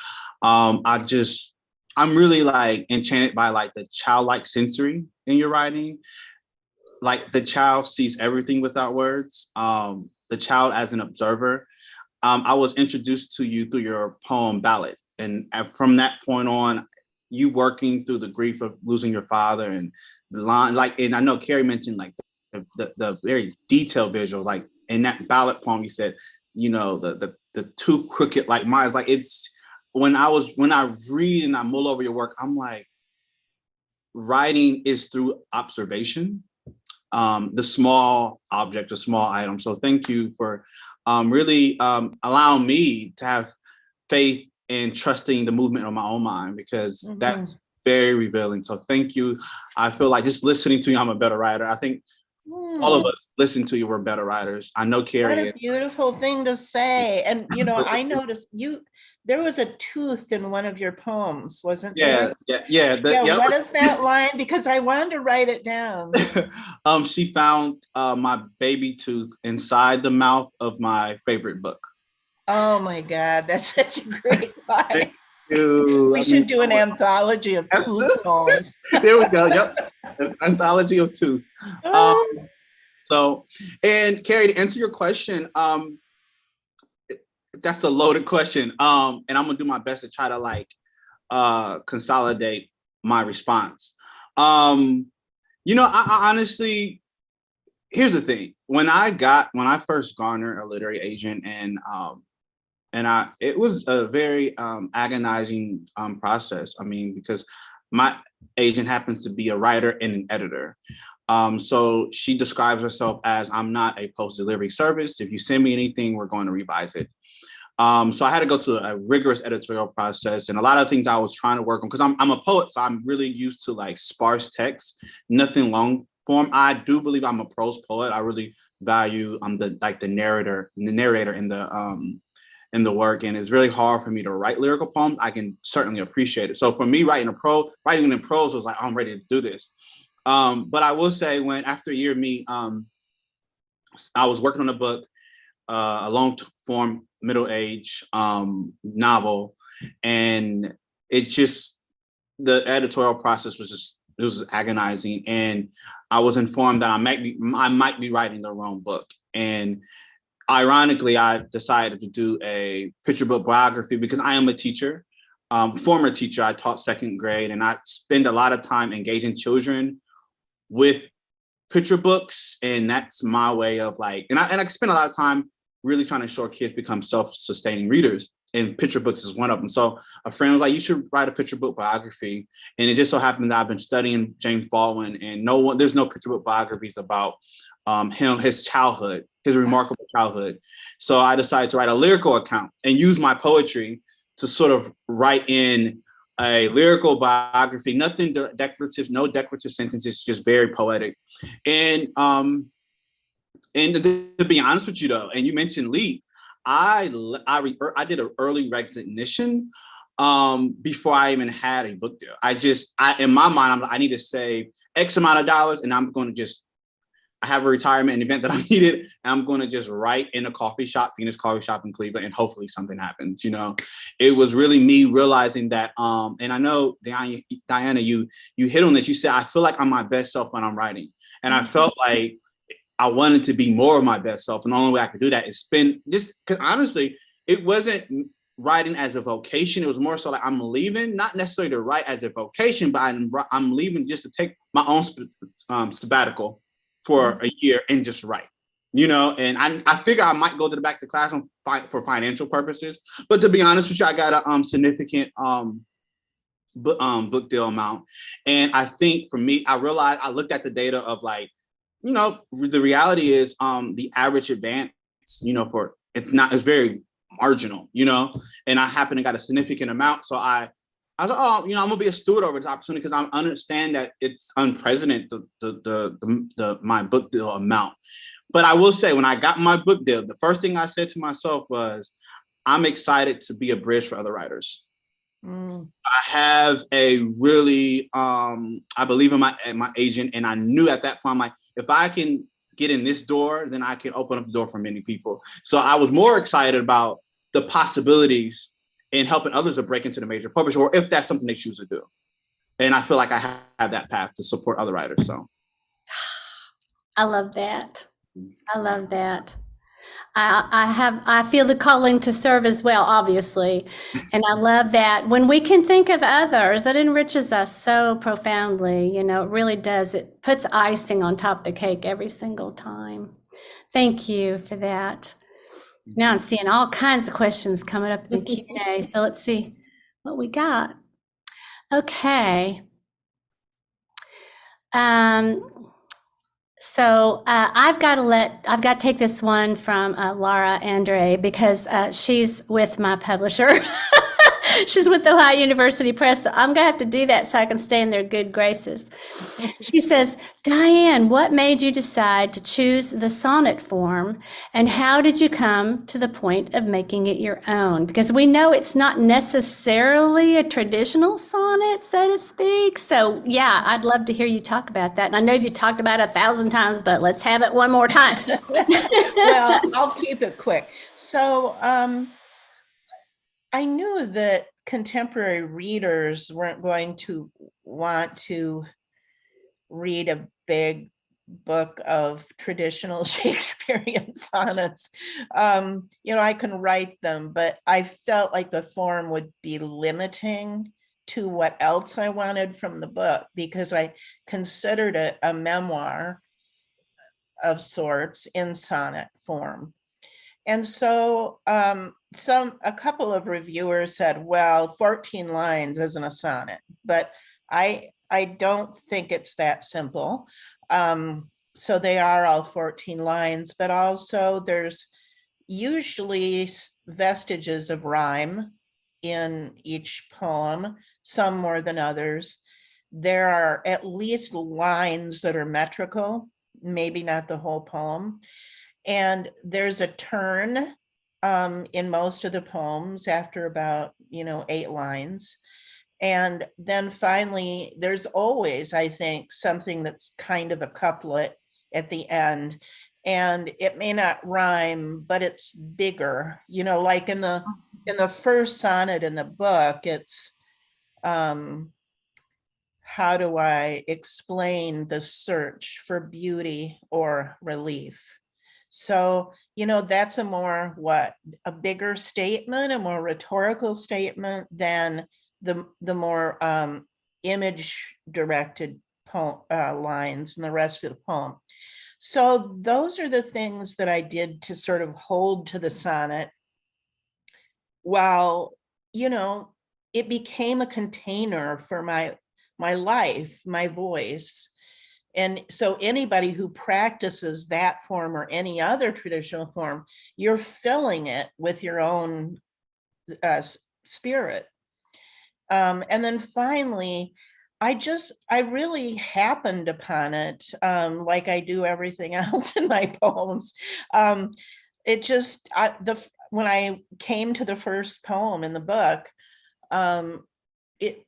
I'm really like enchanted by like the childlike sensory in your writing. Like the child sees everything without words. The child as an observer. I was introduced to you through your poem Ballad. And from that point on, you working through the grief of losing your father and the line, and I know Carrie mentioned like the very detailed visual, like in that ballad poem, you said, the two crooked like minds, like it's when I read and I mull over your work, I'm like, writing is through observation, the small object, the small item. So thank you for really allowing me to have faith and trusting the movement of my own mind, because that's very revealing. So thank you. I feel like just listening to you, I'm a better writer. I think all of us listen to you, we're better writers. I know Carrie. What a beautiful thing to say. And I noticed There was a tooth in one of your poems, wasn't Yeah, there? yeah. Yeah, what is that line? Because I wanted to write it down. She found my baby tooth inside the mouth of my favorite book. Oh my God, that's such a great line. Thank you. We should do an anthology of That's tooth it. poems. There we go. Yep. An anthology of tooth. So, and Carrie, to answer your question, that's a loaded question. And I'm gonna do my best to try to like consolidate my response. I honestly, here's the thing. When I first garnered a literary agent, and it was a very agonizing process. I mean, because my agent happens to be a writer and an editor. So she describes herself as, I'm not a post-delivery service. If you send me anything, we're going to revise it. So I had to go to a rigorous editorial process, and a lot of things I was trying to work on, because I'm a poet, so I'm really used to like sparse text, nothing long form. I do believe I'm a prose poet. I really value the narrator in the work, and it's really hard for me to write lyrical poems. I can certainly appreciate it. So for me, writing in prose was like, I'm ready to do this. But I will say, when after a year of me, I was working on a book, a long form middle age novel, and the editorial process it was agonizing, and I was informed that I might be writing the wrong book. And ironically, I decided to do a picture book biography because I am a teacher, former teacher. I taught second grade, and I spend a lot of time engaging children with picture books, and that's my way of like, and I spend a lot of time really trying to ensure kids become self-sustaining readers, and picture books is one of them. So a friend was like, you should write a picture book biography. And it just so happened that I've been studying James Baldwin, and there's no picture book biographies about his childhood, his remarkable childhood. So I decided to write a lyrical account and use my poetry to sort of write in a lyrical biography, nothing decorative, no decorative sentences, just very poetic. And to be honest with you though, and you mentioned LEAP, I did an early recognition before I even had a book deal. In my mind, I need to save X amount of dollars, and I'm going to I have a retirement event that I needed, and I'm going to just write in a coffee shop, Phoenix Coffee Shop in Cleveland, and hopefully something happens. It was really me realizing that, and I know Diana, you hit on this. You said, I feel like I'm my best self when I'm writing, and I felt like I wanted to be more of my best self, and the only way I could do that is just because honestly, it wasn't writing as a vocation. It was more so like, I'm leaving, not necessarily to write as a vocation, but I'm leaving just to take my own sabbatical for a year and just write, and I figure I might go to the back of the classroom for financial purposes. But to be honest with you, I got a significant book deal amount. And I think for me, I realized, I looked at the data of like, the reality is the average advance, it's very marginal, and I happen to got a significant amount. So I was like, I'm gonna be a steward over this opportunity, because I understand that it's unprecedented, my book deal amount. But I will say, when I got my book deal, the first thing I said to myself was, I'm excited to be a bridge for other writers. I have a really, I believe in my agent, and I knew at that point, I'm like, if I can get in this door, then I can open up the door for many people. So I was more excited about the possibilities in helping others to break into the major publisher, or if that's something they choose to do. And I feel like I have that path to support other writers. So I love that. I love that. I feel the calling to serve as well, obviously. And I love that when we can think of others, it enriches us so profoundly. It really does. It puts icing on top of the cake every single time. Thank you for that. Now I'm seeing all kinds of questions coming up in the Q&A. So let's see what we got. Okay. So I've got to take this one from Laura Andre, because she's with my publisher. She's with Ohio University Press, so I'm gonna have to do that so I can stay in their good graces. She says, Diane, what made you decide to choose the sonnet form, and how did you come to the point of making it your own? Because we know it's not necessarily a traditional sonnet, so to speak. So yeah, I'd love to hear you talk about that. And I know you talked about it 1,000 times, but let's have it one more time. Well, I'll keep it quick. So I knew that contemporary readers weren't going to want to read a big book of traditional Shakespearean sonnets. I can write them, but I felt like the form would be limiting to what else I wanted from the book, because I considered it a memoir of sorts in sonnet form. And so a couple of reviewers said, well, 14 lines isn't a sonnet, but I don't think it's that simple. So they are all 14 lines, but also there's usually vestiges of rhyme in each poem, some more than others. There are at least lines that are metrical, maybe not the whole poem. And there's a turn in most of the poems after about 8 lines. And then finally, there's always, I think, something that's kind of a couplet at the end. And it may not rhyme, but it's bigger. Like in the first sonnet in the book, it's how do I explain the search for beauty or relief? So, that's a bigger statement, a more rhetorical statement than the more image directed lines in the rest of the poem. So those are the things that I did to sort of hold to the sonnet, while, it became a container for my life, my voice. And so anybody who practices that form or any other traditional form, you're filling it with your own spirit. And then finally, I really happened upon it, like I do everything else in my poems. When I came to the first poem in the book, it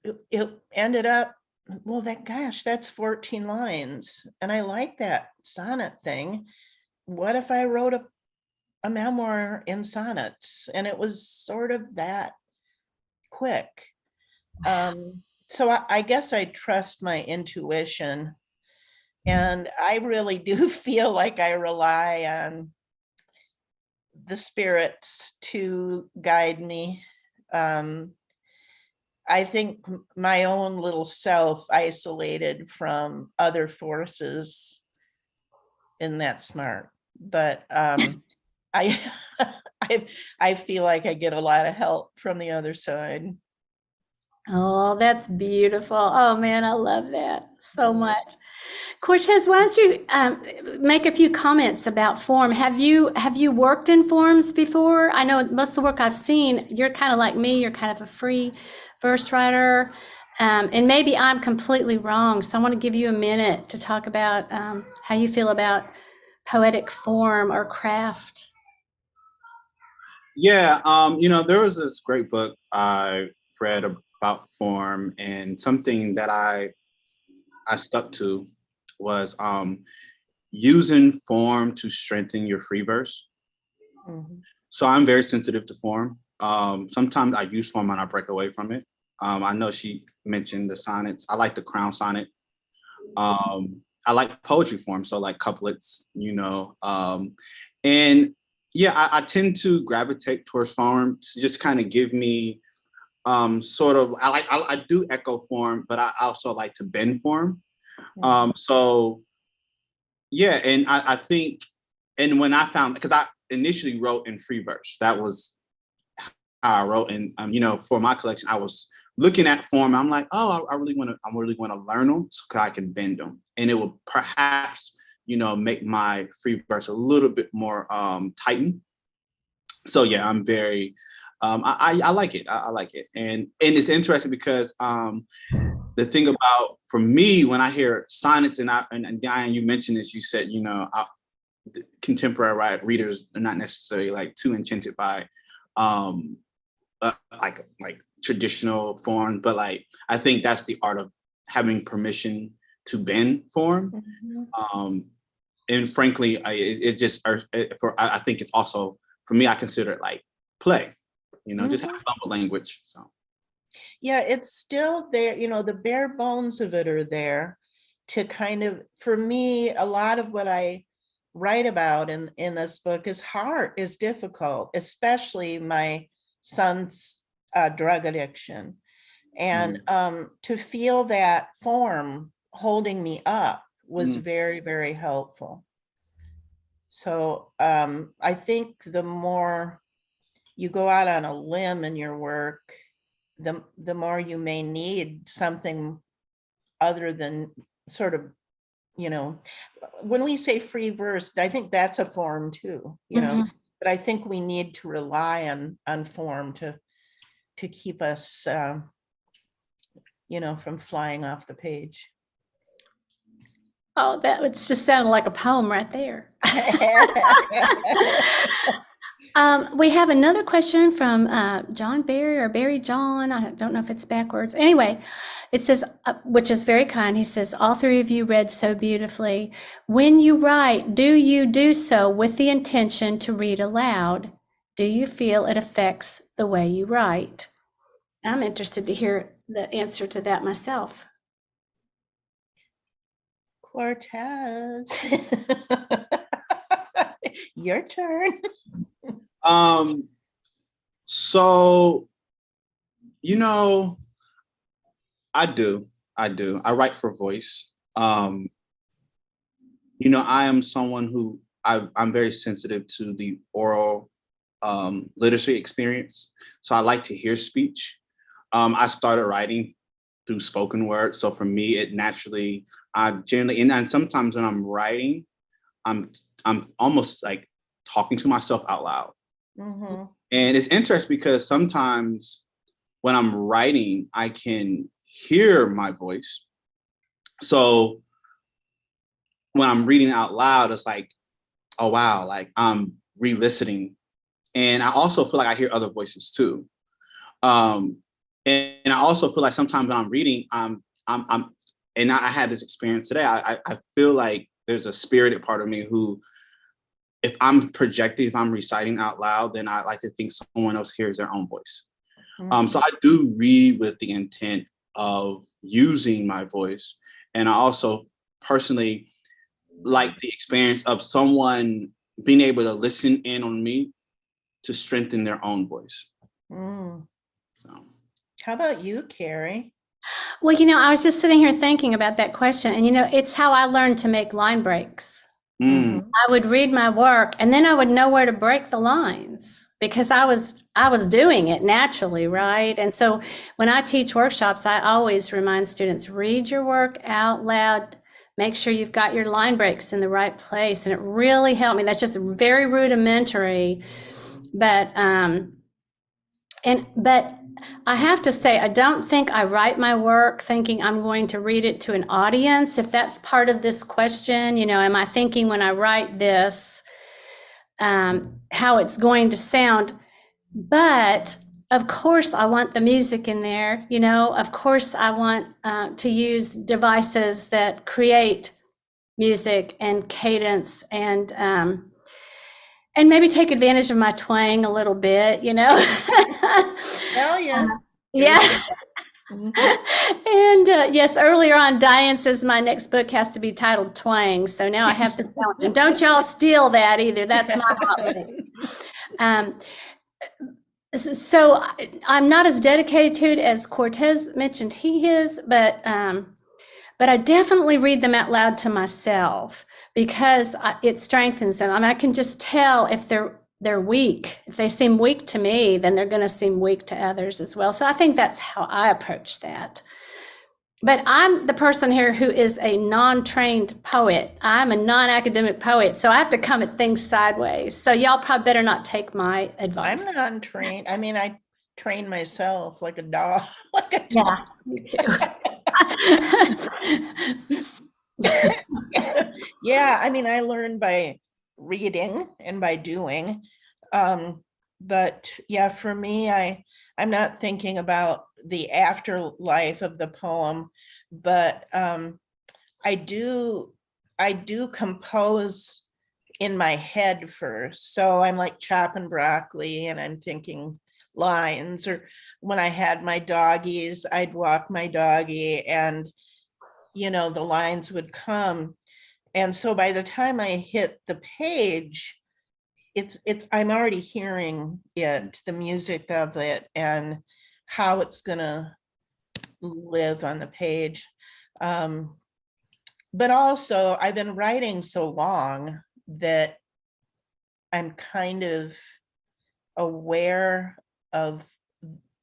ended up, well, that's 14 lines. And I like that sonnet thing. What if I wrote a memoir in sonnets? And it was sort of that quick. So I guess I trust my intuition. And I really do feel like I rely on the spirits to guide me. I think my own little self isolated from other forces isn't that smart, but I I feel like I get a lot of help from the other side. Oh, that's beautiful. Oh man, I love that so much. Cortez, why don't you make a few comments about form? Have you worked in forms before? I know most of the work I've seen, you're kind of like me. You're kind of a free verse writer, and maybe I'm completely wrong. So I want to give you a minute to talk about how you feel about poetic form or craft. Yeah, there was this great book I read about form, and something that I stuck to was using form to strengthen your free verse. Mm-hmm. So I'm very sensitive to form. Sometimes I use form and I break away from it. I know she mentioned the sonnets. I like the crown sonnet. I like poetry form, so like couplets, and yeah, I tend to gravitate towards form to just kind of give me sort of, I do echo form, but I also like to bend form. So yeah, and I think, and when I found, because I initially wrote in free verse, that was how I wrote. And for my collection, I was looking at form. I'm like, oh, I really want to learn them so I can bend them, and it will perhaps make my free verse a little bit more tightened. So yeah, I'm very I like it. I like it, and it's interesting because the thing about for me when I hear sonnets and Diane, you mentioned this. You said contemporary readers are not necessarily like too enchanted by like traditional form, but like I think that's the art of having permission to bend form. And frankly, it's just I think it's also for me. I consider it like play, just have fun with language. So yeah, it's still there. The bare bones of it are there to kind of, for me, a lot of what I write about in this book is difficult, especially my son's drug addiction. And to feel that form holding me up was very, very helpful. So I think the more you go out on a limb in your work, the more you may need something other than sort of, when we say free verse, I think that's a form too, but I think we need to rely on form to keep us, from flying off the page. Oh, that was just sounded like a poem right there. We have another question from John Barry or Barry John. I don't know if it's backwards. Anyway, it says, which is very kind. He says, all three of you read so beautifully. When you write, do you do so with the intention to read aloud? Do you feel it affects the way you write? I'm interested to hear the answer to that myself. Cortez, your turn. So, I do. I write for voice. I am someone who I'm very sensitive to the oral literacy experience. So I like to hear speech. I started writing through spoken word. So for me, it naturally, I generally, and sometimes when I'm writing, I'm almost like talking to myself out loud. And it's interesting because sometimes when I'm writing, I can hear my voice. So when I'm reading out loud, it's like, oh, wow, like I'm re-listening. And I also feel like I hear other voices too. And I also feel like sometimes when I'm reading, and I had this experience today, I feel like there's a spirited part of me who, if I'm projecting, if I'm reciting out loud, then I like to think someone else hears their own voice. So I do read with the intent of using my voice. And I also personally like the experience of someone being able to listen in on me to strengthen their own voice. So, how about you, Carrie? Well, I was just sitting here thinking about that question, and it's how I learned to make line breaks. I would read my work and then I would know where to break the lines because I was doing it naturally, right? And so when I teach workshops, I always remind students, read your work out loud, make sure you've got your line breaks in the right place. And it really helped me. That's just very rudimentary, but I have to say, I don't think I write my work thinking I'm going to read it to an audience. If that's part of this question, am I thinking when I write this, how it's going to sound? But of course, I want the music in there. Of course, I want to use devices that create music and cadence and maybe take advantage of my twang a little bit, Hell yeah. Yeah. And yes, earlier on, Diane says my next book has to be titled Twang. So now I have the challenge. And don't y'all steal that either. That's my hot So I'm not as dedicated to it as Cortez mentioned he is, but I definitely read them out loud to myself because it strengthens them. I can just tell if they're weak. If they seem weak to me, then they're going to seem weak to others as well. So I think that's how I approach that. But I'm the person here who is a non-trained poet. I'm a non-academic poet, so I have to come at things sideways. So y'all probably better not take my I'm advice. not trained. I mean, I train myself like a dog, like a Yeah, dog. me too. Yeah, I mean, I learned by reading and by doing. But yeah, for me, I'm not thinking about the afterlife of the poem, but I do compose in my head first. So I'm like chopping broccoli and I'm thinking lines, or when I had my doggies, I'd walk my doggie and the lines would come. And so by the time I hit the page, it's I'm already hearing it, the music of it, and how it's gonna live on the page. But also I've been writing so long that I'm kind of aware of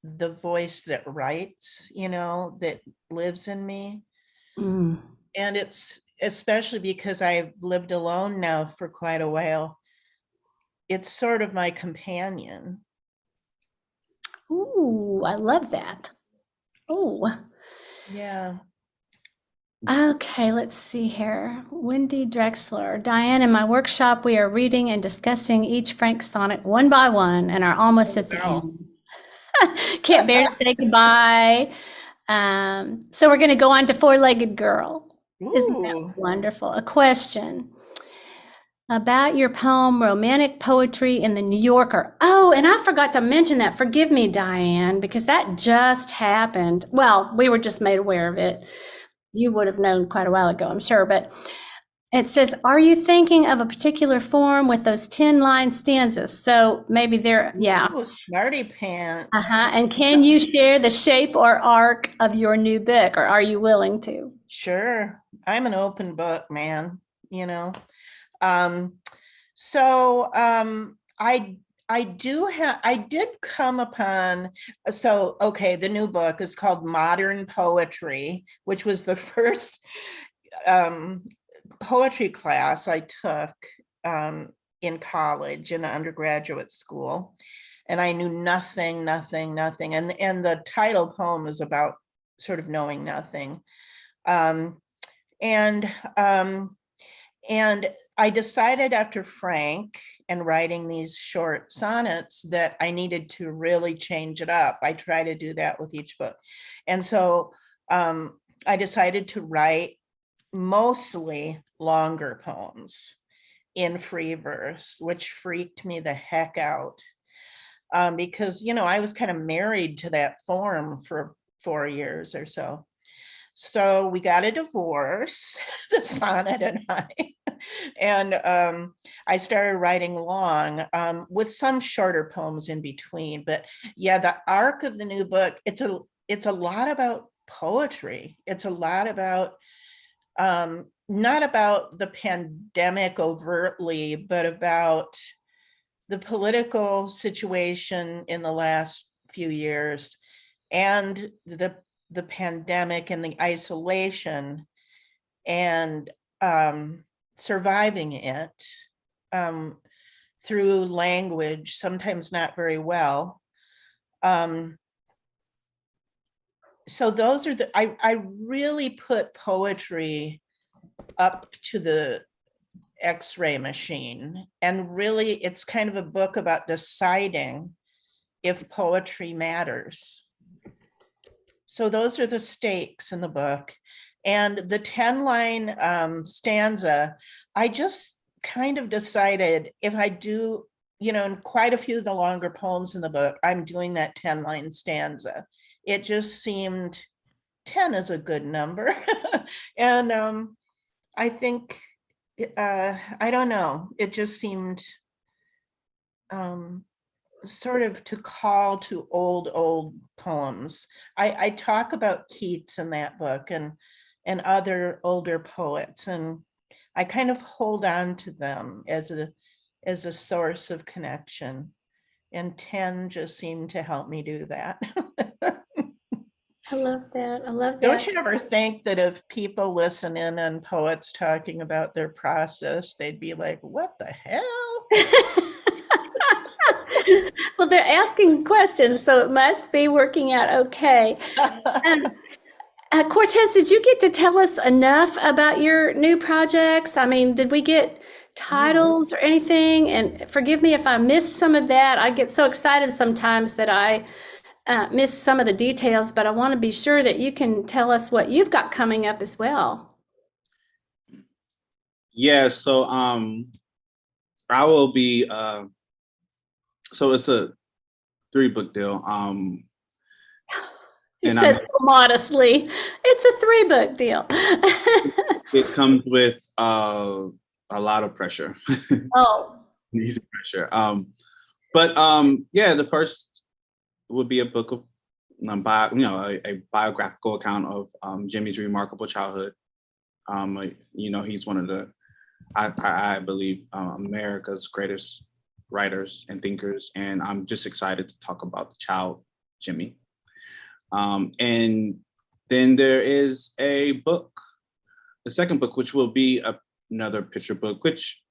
the voice that writes, that lives in me. Mm. And it's especially because I've lived alone now for quite a while. It's sort of my companion. Ooh, I love that. Ooh. Yeah. Okay, let's see here. Wendy Drexler. Diane, in my workshop, we are reading and discussing each Frank sonnet one by one and are almost at the Wow. end. Can't bear to say goodbye. So we're going to go on to Four-Legged Girl. Isn't that Ooh. wonderful? A question about your poem, Romantic Poetry in the New Yorker. Oh, and I forgot to mention that. Forgive me, Diane, because that just happened. Well, we were just made aware of it. You would have known quite a while ago, I'm sure, but it says, are you thinking of a particular form with those 10-line stanzas? So maybe yeah. Ooh, smarty pants. And can you share the shape or arc of your new book, or are you willing to? Sure. I'm an open book, man, So I did come upon, so okay, the new book is called Modern Poetry, which was the first poetry class I took in college, in undergraduate school. And I knew nothing. And the title poem is about sort of knowing nothing. And I decided after Frank and writing these short sonnets that I needed to really change it up. I try to do that with each book. And so I decided to write mostly longer poems in free verse, which freaked me the heck out. Because, I was kind of married to that form for 4 years or so. So we got a divorce, the sonnet and I, and I started writing long with some shorter poems in between. But yeah, the arc of the new book, it's a lot about poetry. It's a lot about not about the pandemic overtly, but about the political situation in the last few years and the pandemic and the isolation and surviving it through language, sometimes not very well. So those are I really put poetry up to the X-ray machine, and really it's kind of a book about deciding if poetry matters. So those are the stakes in the book. And the 10-line stanza, I just kind of decided if I do, in quite a few of the longer poems in the book, I'm doing that 10-line stanza. It just seemed 10 is a good number. And I think, I don't know, it just seemed sort of to call to old poems. I talk about Keats in that book and other older poets, and I kind of hold on to them as a source of connection. And 10 just seemed to help me do that. I love that. I love Don't that. you ever think that if people listen in on poets talking about their process, they'd be like, what the hell? Well, they're asking questions, so it must be working out okay. Um, Cortez, did you get to tell us enough about your new projects? I mean, did we get titles or anything? And forgive me if I missed some of that. I get so excited sometimes that I miss some of the details, but I want to be sure that you can tell us what you've got coming up as well. Yeah, so I will be so it's a 3-book deal. He And says so modestly, it's a 3-book deal. it comes with a lot of pressure. Oh, Easy pressure. But yeah, the first would be a book of a biographical account of Jimmy's remarkable childhood. He's one of the I believe America's greatest writers and thinkers, and I'm just excited to talk about the child Jimmy. And then there is a book, the second book, which will be another picture book, which,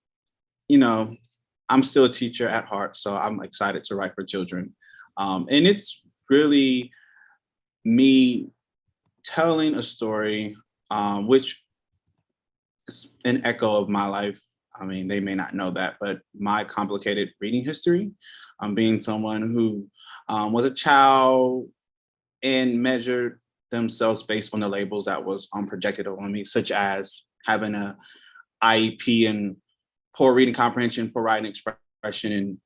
I'm still a teacher at heart, so I'm excited to write for children. And it's really me telling a story, which is an echo of my life. I mean, they may not know that, but my complicated reading history, being someone who was a child and measured themselves based on the labels that was projected on me, such as having a IEP and poor reading comprehension, poor writing expression, and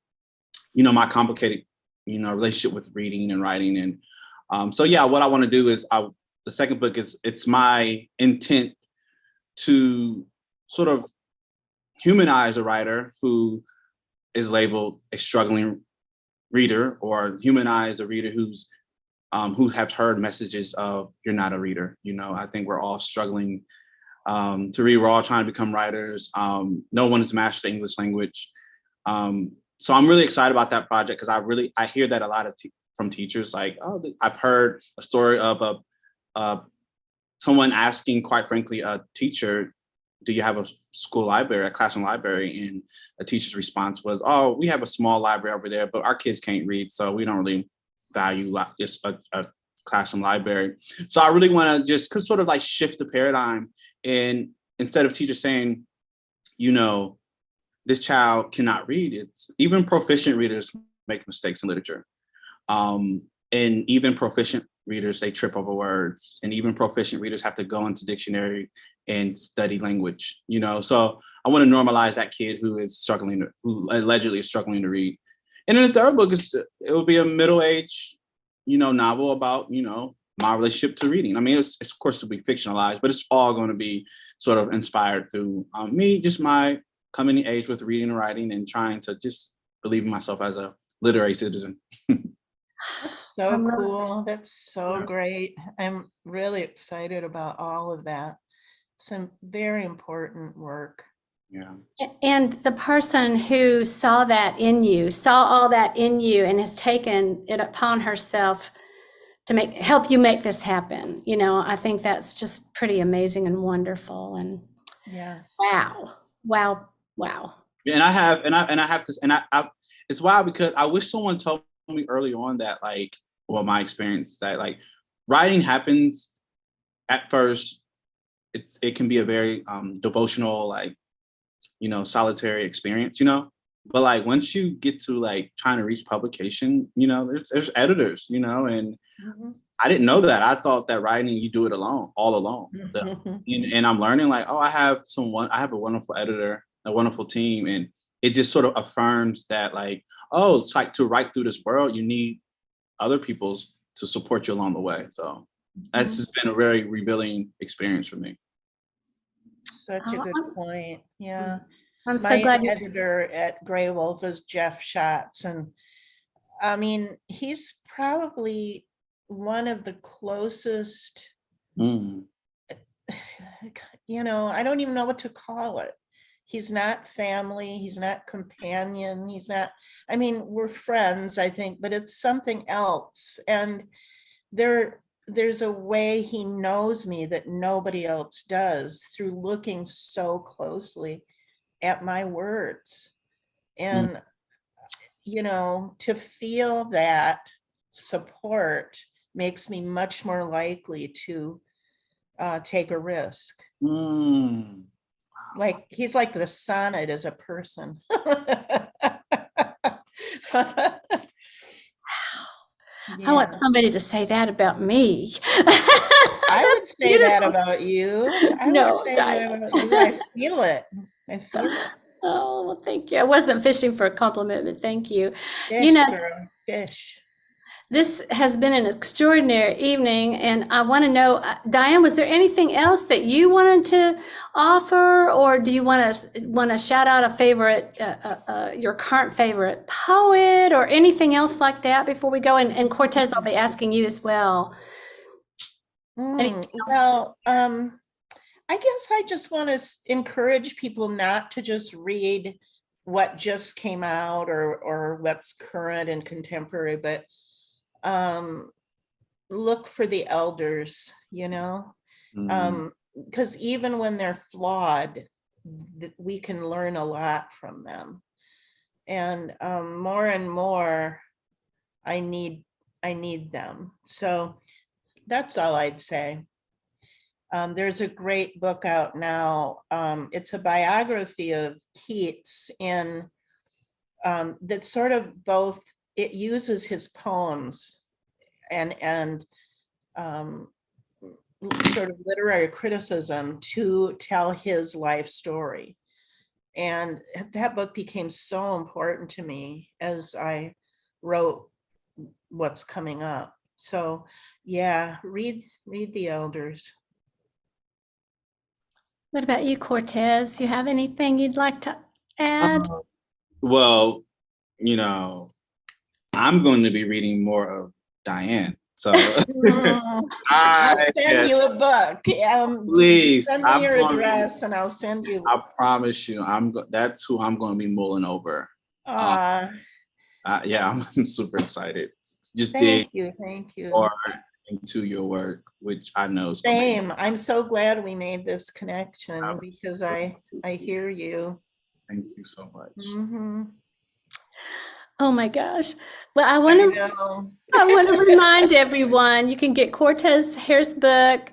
my complicated relationship with reading and writing. And so yeah, what I want to do is the second book it's my intent to sort of humanize a writer who is labeled a struggling reader, or humanize a reader who have heard messages of you're not a reader. I think we're all struggling to read. We're all trying to become writers. No one has mastered the English language. So I'm really excited about that project because I hear that a lot from teachers. Like, oh, I've heard a story of someone asking, quite frankly, a teacher, do you have a school library, a classroom library? And a teacher's response was, oh, we have a small library over there, but our kids can't read, so we don't really value just a classroom library. So I really want to just sort of like shift the paradigm, and instead of teachers saying, this child cannot read, it's even proficient readers make mistakes in literature. And even proficient readers, they trip over words, and even proficient readers have to go into dictionary and study language, So I want to normalize that kid who allegedly is struggling to read. And then the third book it will be a middle-aged, novel about, my relationship to reading. I mean, it's of course to be fictionalized, but it's all going to be sort of inspired through me, just my coming of age with reading and writing, and trying to just believe in myself as a literary citizen. That's so cool. That's so great. I'm really excited about all of that. Some very important work. Yeah. And the person who saw that in you, saw all that in you, and has taken it upon herself to help you make this happen. I think that's just pretty amazing and wonderful. And Yes. wow. Yeah, and I have this, and I it's wild because I wish someone told me early on that, like, well, my experience that like writing happens at first. It can be a very devotional, like, solitary experience, but like once you get to like trying to reach publication, there's editors, and Mhm. I didn't know that. I thought that writing, you do it alone, all alone. And I'm learning like, oh, I have a wonderful editor, a wonderful team. And it just sort of affirms that like, oh, it's like to write through this world, you need other people's to support you along the way. So that's just been a very revealing experience for me. Such a good point. Yeah. I'm so My glad you. editor at Grey Wolf is Jeff Schatz. And I mean, he's probably one of the closest, Mm. I don't even know what to call it. He's not family, he's not companion, we're friends, I think, but it's something else. And there there's a way he knows me that nobody else does through looking so closely at my words. And, you know, to feel that support makes me much more likely to take a risk. Mm. Like, he's like the sonnet as a person. I want Yeah. somebody to say that about me. I would That's say that beautiful. about you. I would No, say that Diane. about you. I feel it. I feel it. Oh, well, thank you. I wasn't fishing for a compliment, but thank you. You Fish, know, girl, fish. this has been an extraordinary evening, and I want to know, Diane, was there anything else that you wanted to offer, or do you want to shout out a favorite, your current favorite poet, or anything else like that before we go? And Cortez, I'll be asking you as well. Anything else? Well, I guess I just want to encourage people not to just read what just came out or what's current and contemporary, but look for the elders, you know, because even when they're flawed, we can learn a lot from them. And more, I need them. So that's all I'd say. There's a great book out now. It's a biography of Keats, and that's sort of both, it uses his poems and sort of literary criticism to tell his life story. And that book became so important to me as I wrote what's coming up. So yeah, read the elders. What about you, Cortez? You have anything you'd like to add? Well, you know, I'm going to be reading more of Diane. So I'll send you a book. Please, send me your address and I'll send you. I promise you, that's who I'm going to be mulling over. Yeah, I'm super excited. Just thank you. more into your work, which I know is same. I'm so glad we made this connection because I hear you. Thank you so much. Oh my gosh. Well, I want to remind everyone, you can get Cortez Hare's book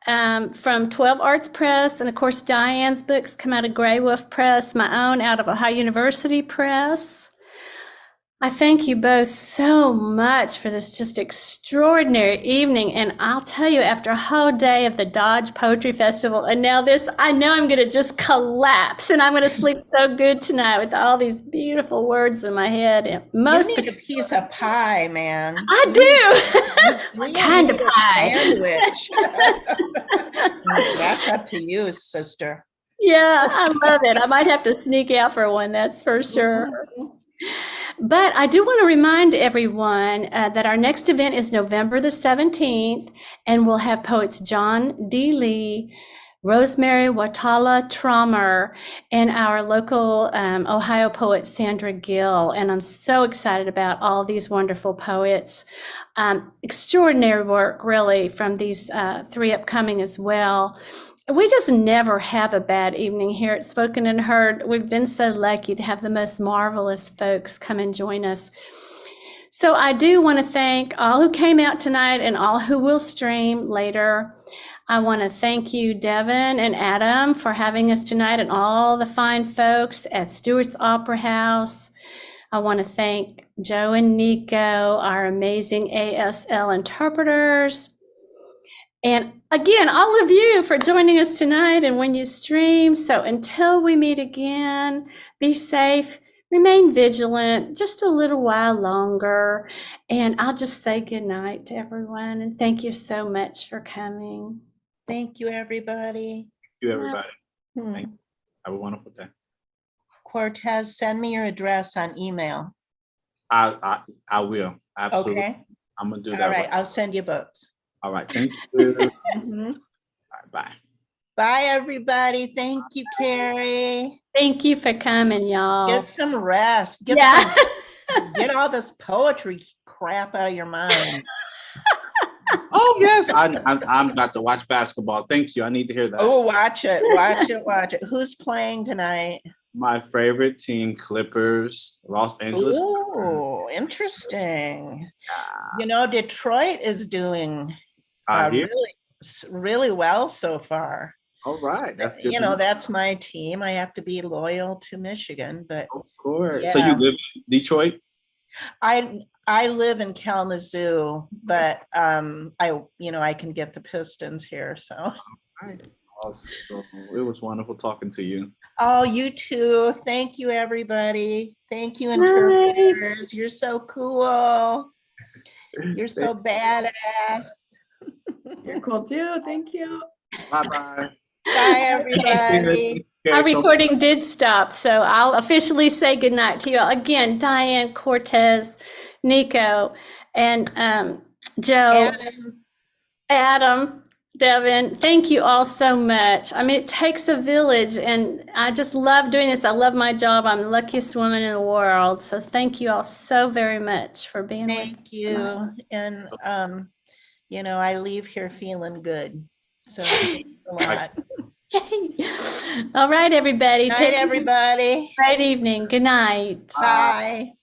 from 12 Arts Press, and of course Diane's books come out of Grey Wolf Press, my own out of Ohio University Press. I thank you both so much for this just extraordinary evening. And I'll tell you, after a whole day of the Dodge Poetry Festival and now this, I know I'm going to just collapse and I'm going to sleep so good tonight with all these beautiful words in my head. And most you need a piece of pie, man. I do. What kind of pie? Sandwich. That's up to you, sister. Yeah, I love it. I might have to sneak out for one, that's for sure. But I do want to remind everyone that our next event is November the 17th, and we'll have poets John D. Lee, Rosemary Watala Trommer, and our local Ohio poet Sandra Gill. And I'm so excited about all these wonderful poets. Extraordinary work, really, from these three upcoming as well. We just never have a bad evening here at Spoken and Heard. We've been so lucky to have the most marvelous folks come and join us. So I do want to thank all who came out tonight and all who will stream later. I want to thank you, Devin and Adam, for having us tonight, and all the fine folks at Stuart's Opera House. I want to thank Joe and Nico, our amazing ASL interpreters. And again, all of you for joining us tonight and when you stream. So until we meet again, be safe, remain vigilant just a little while longer. And I'll just say good night to everyone. And thank you so much for coming. Thank you, everybody. Thank you, everybody. Thank you. Have a wonderful day. Cortez, send me your address on email. I will. Absolutely. Okay. I'm going to do that. All right. I'll send you books. All right. Thank you. All right, bye. Bye, everybody. Thank you, Carrie. Thank you for coming, y'all. Get some rest. Get all this poetry crap out of your mind. Oh yes, I'm about to watch basketball. Thank you. I need to hear that. Oh, watch it, watch it, watch it. Who's playing tonight? My favorite team, Clippers, Los Angeles. Oh, interesting. You know, Detroit is doing I hear. really well so far. All right, that's good. You know, that's my team. I have to be loyal to Michigan, but Of course. So yeah. you live in Detroit? I live in Kalamazoo, but I can get the Pistons here. So, Awesome. It was wonderful talking to you. oh, you too. Thank you, everybody. Thank you, Right. interpreters. You're so cool. You're so badass. You're cool too. Thank you. Bye-bye. Bye, everybody. Our recording did stop, so I'll officially say goodnight to you all. Again, Diane, Cortez, Nico, and Joe, Adam, Devin, thank you all so much. I mean, it takes a village, and I just love doing this. I love my job. I'm the luckiest woman in the world. So thank you all so very much for being with me. Thank you. And, I leave here feeling good. So thanks a lot. Yay. All right, everybody. Night, Take everybody. a great evening. Good night. Bye.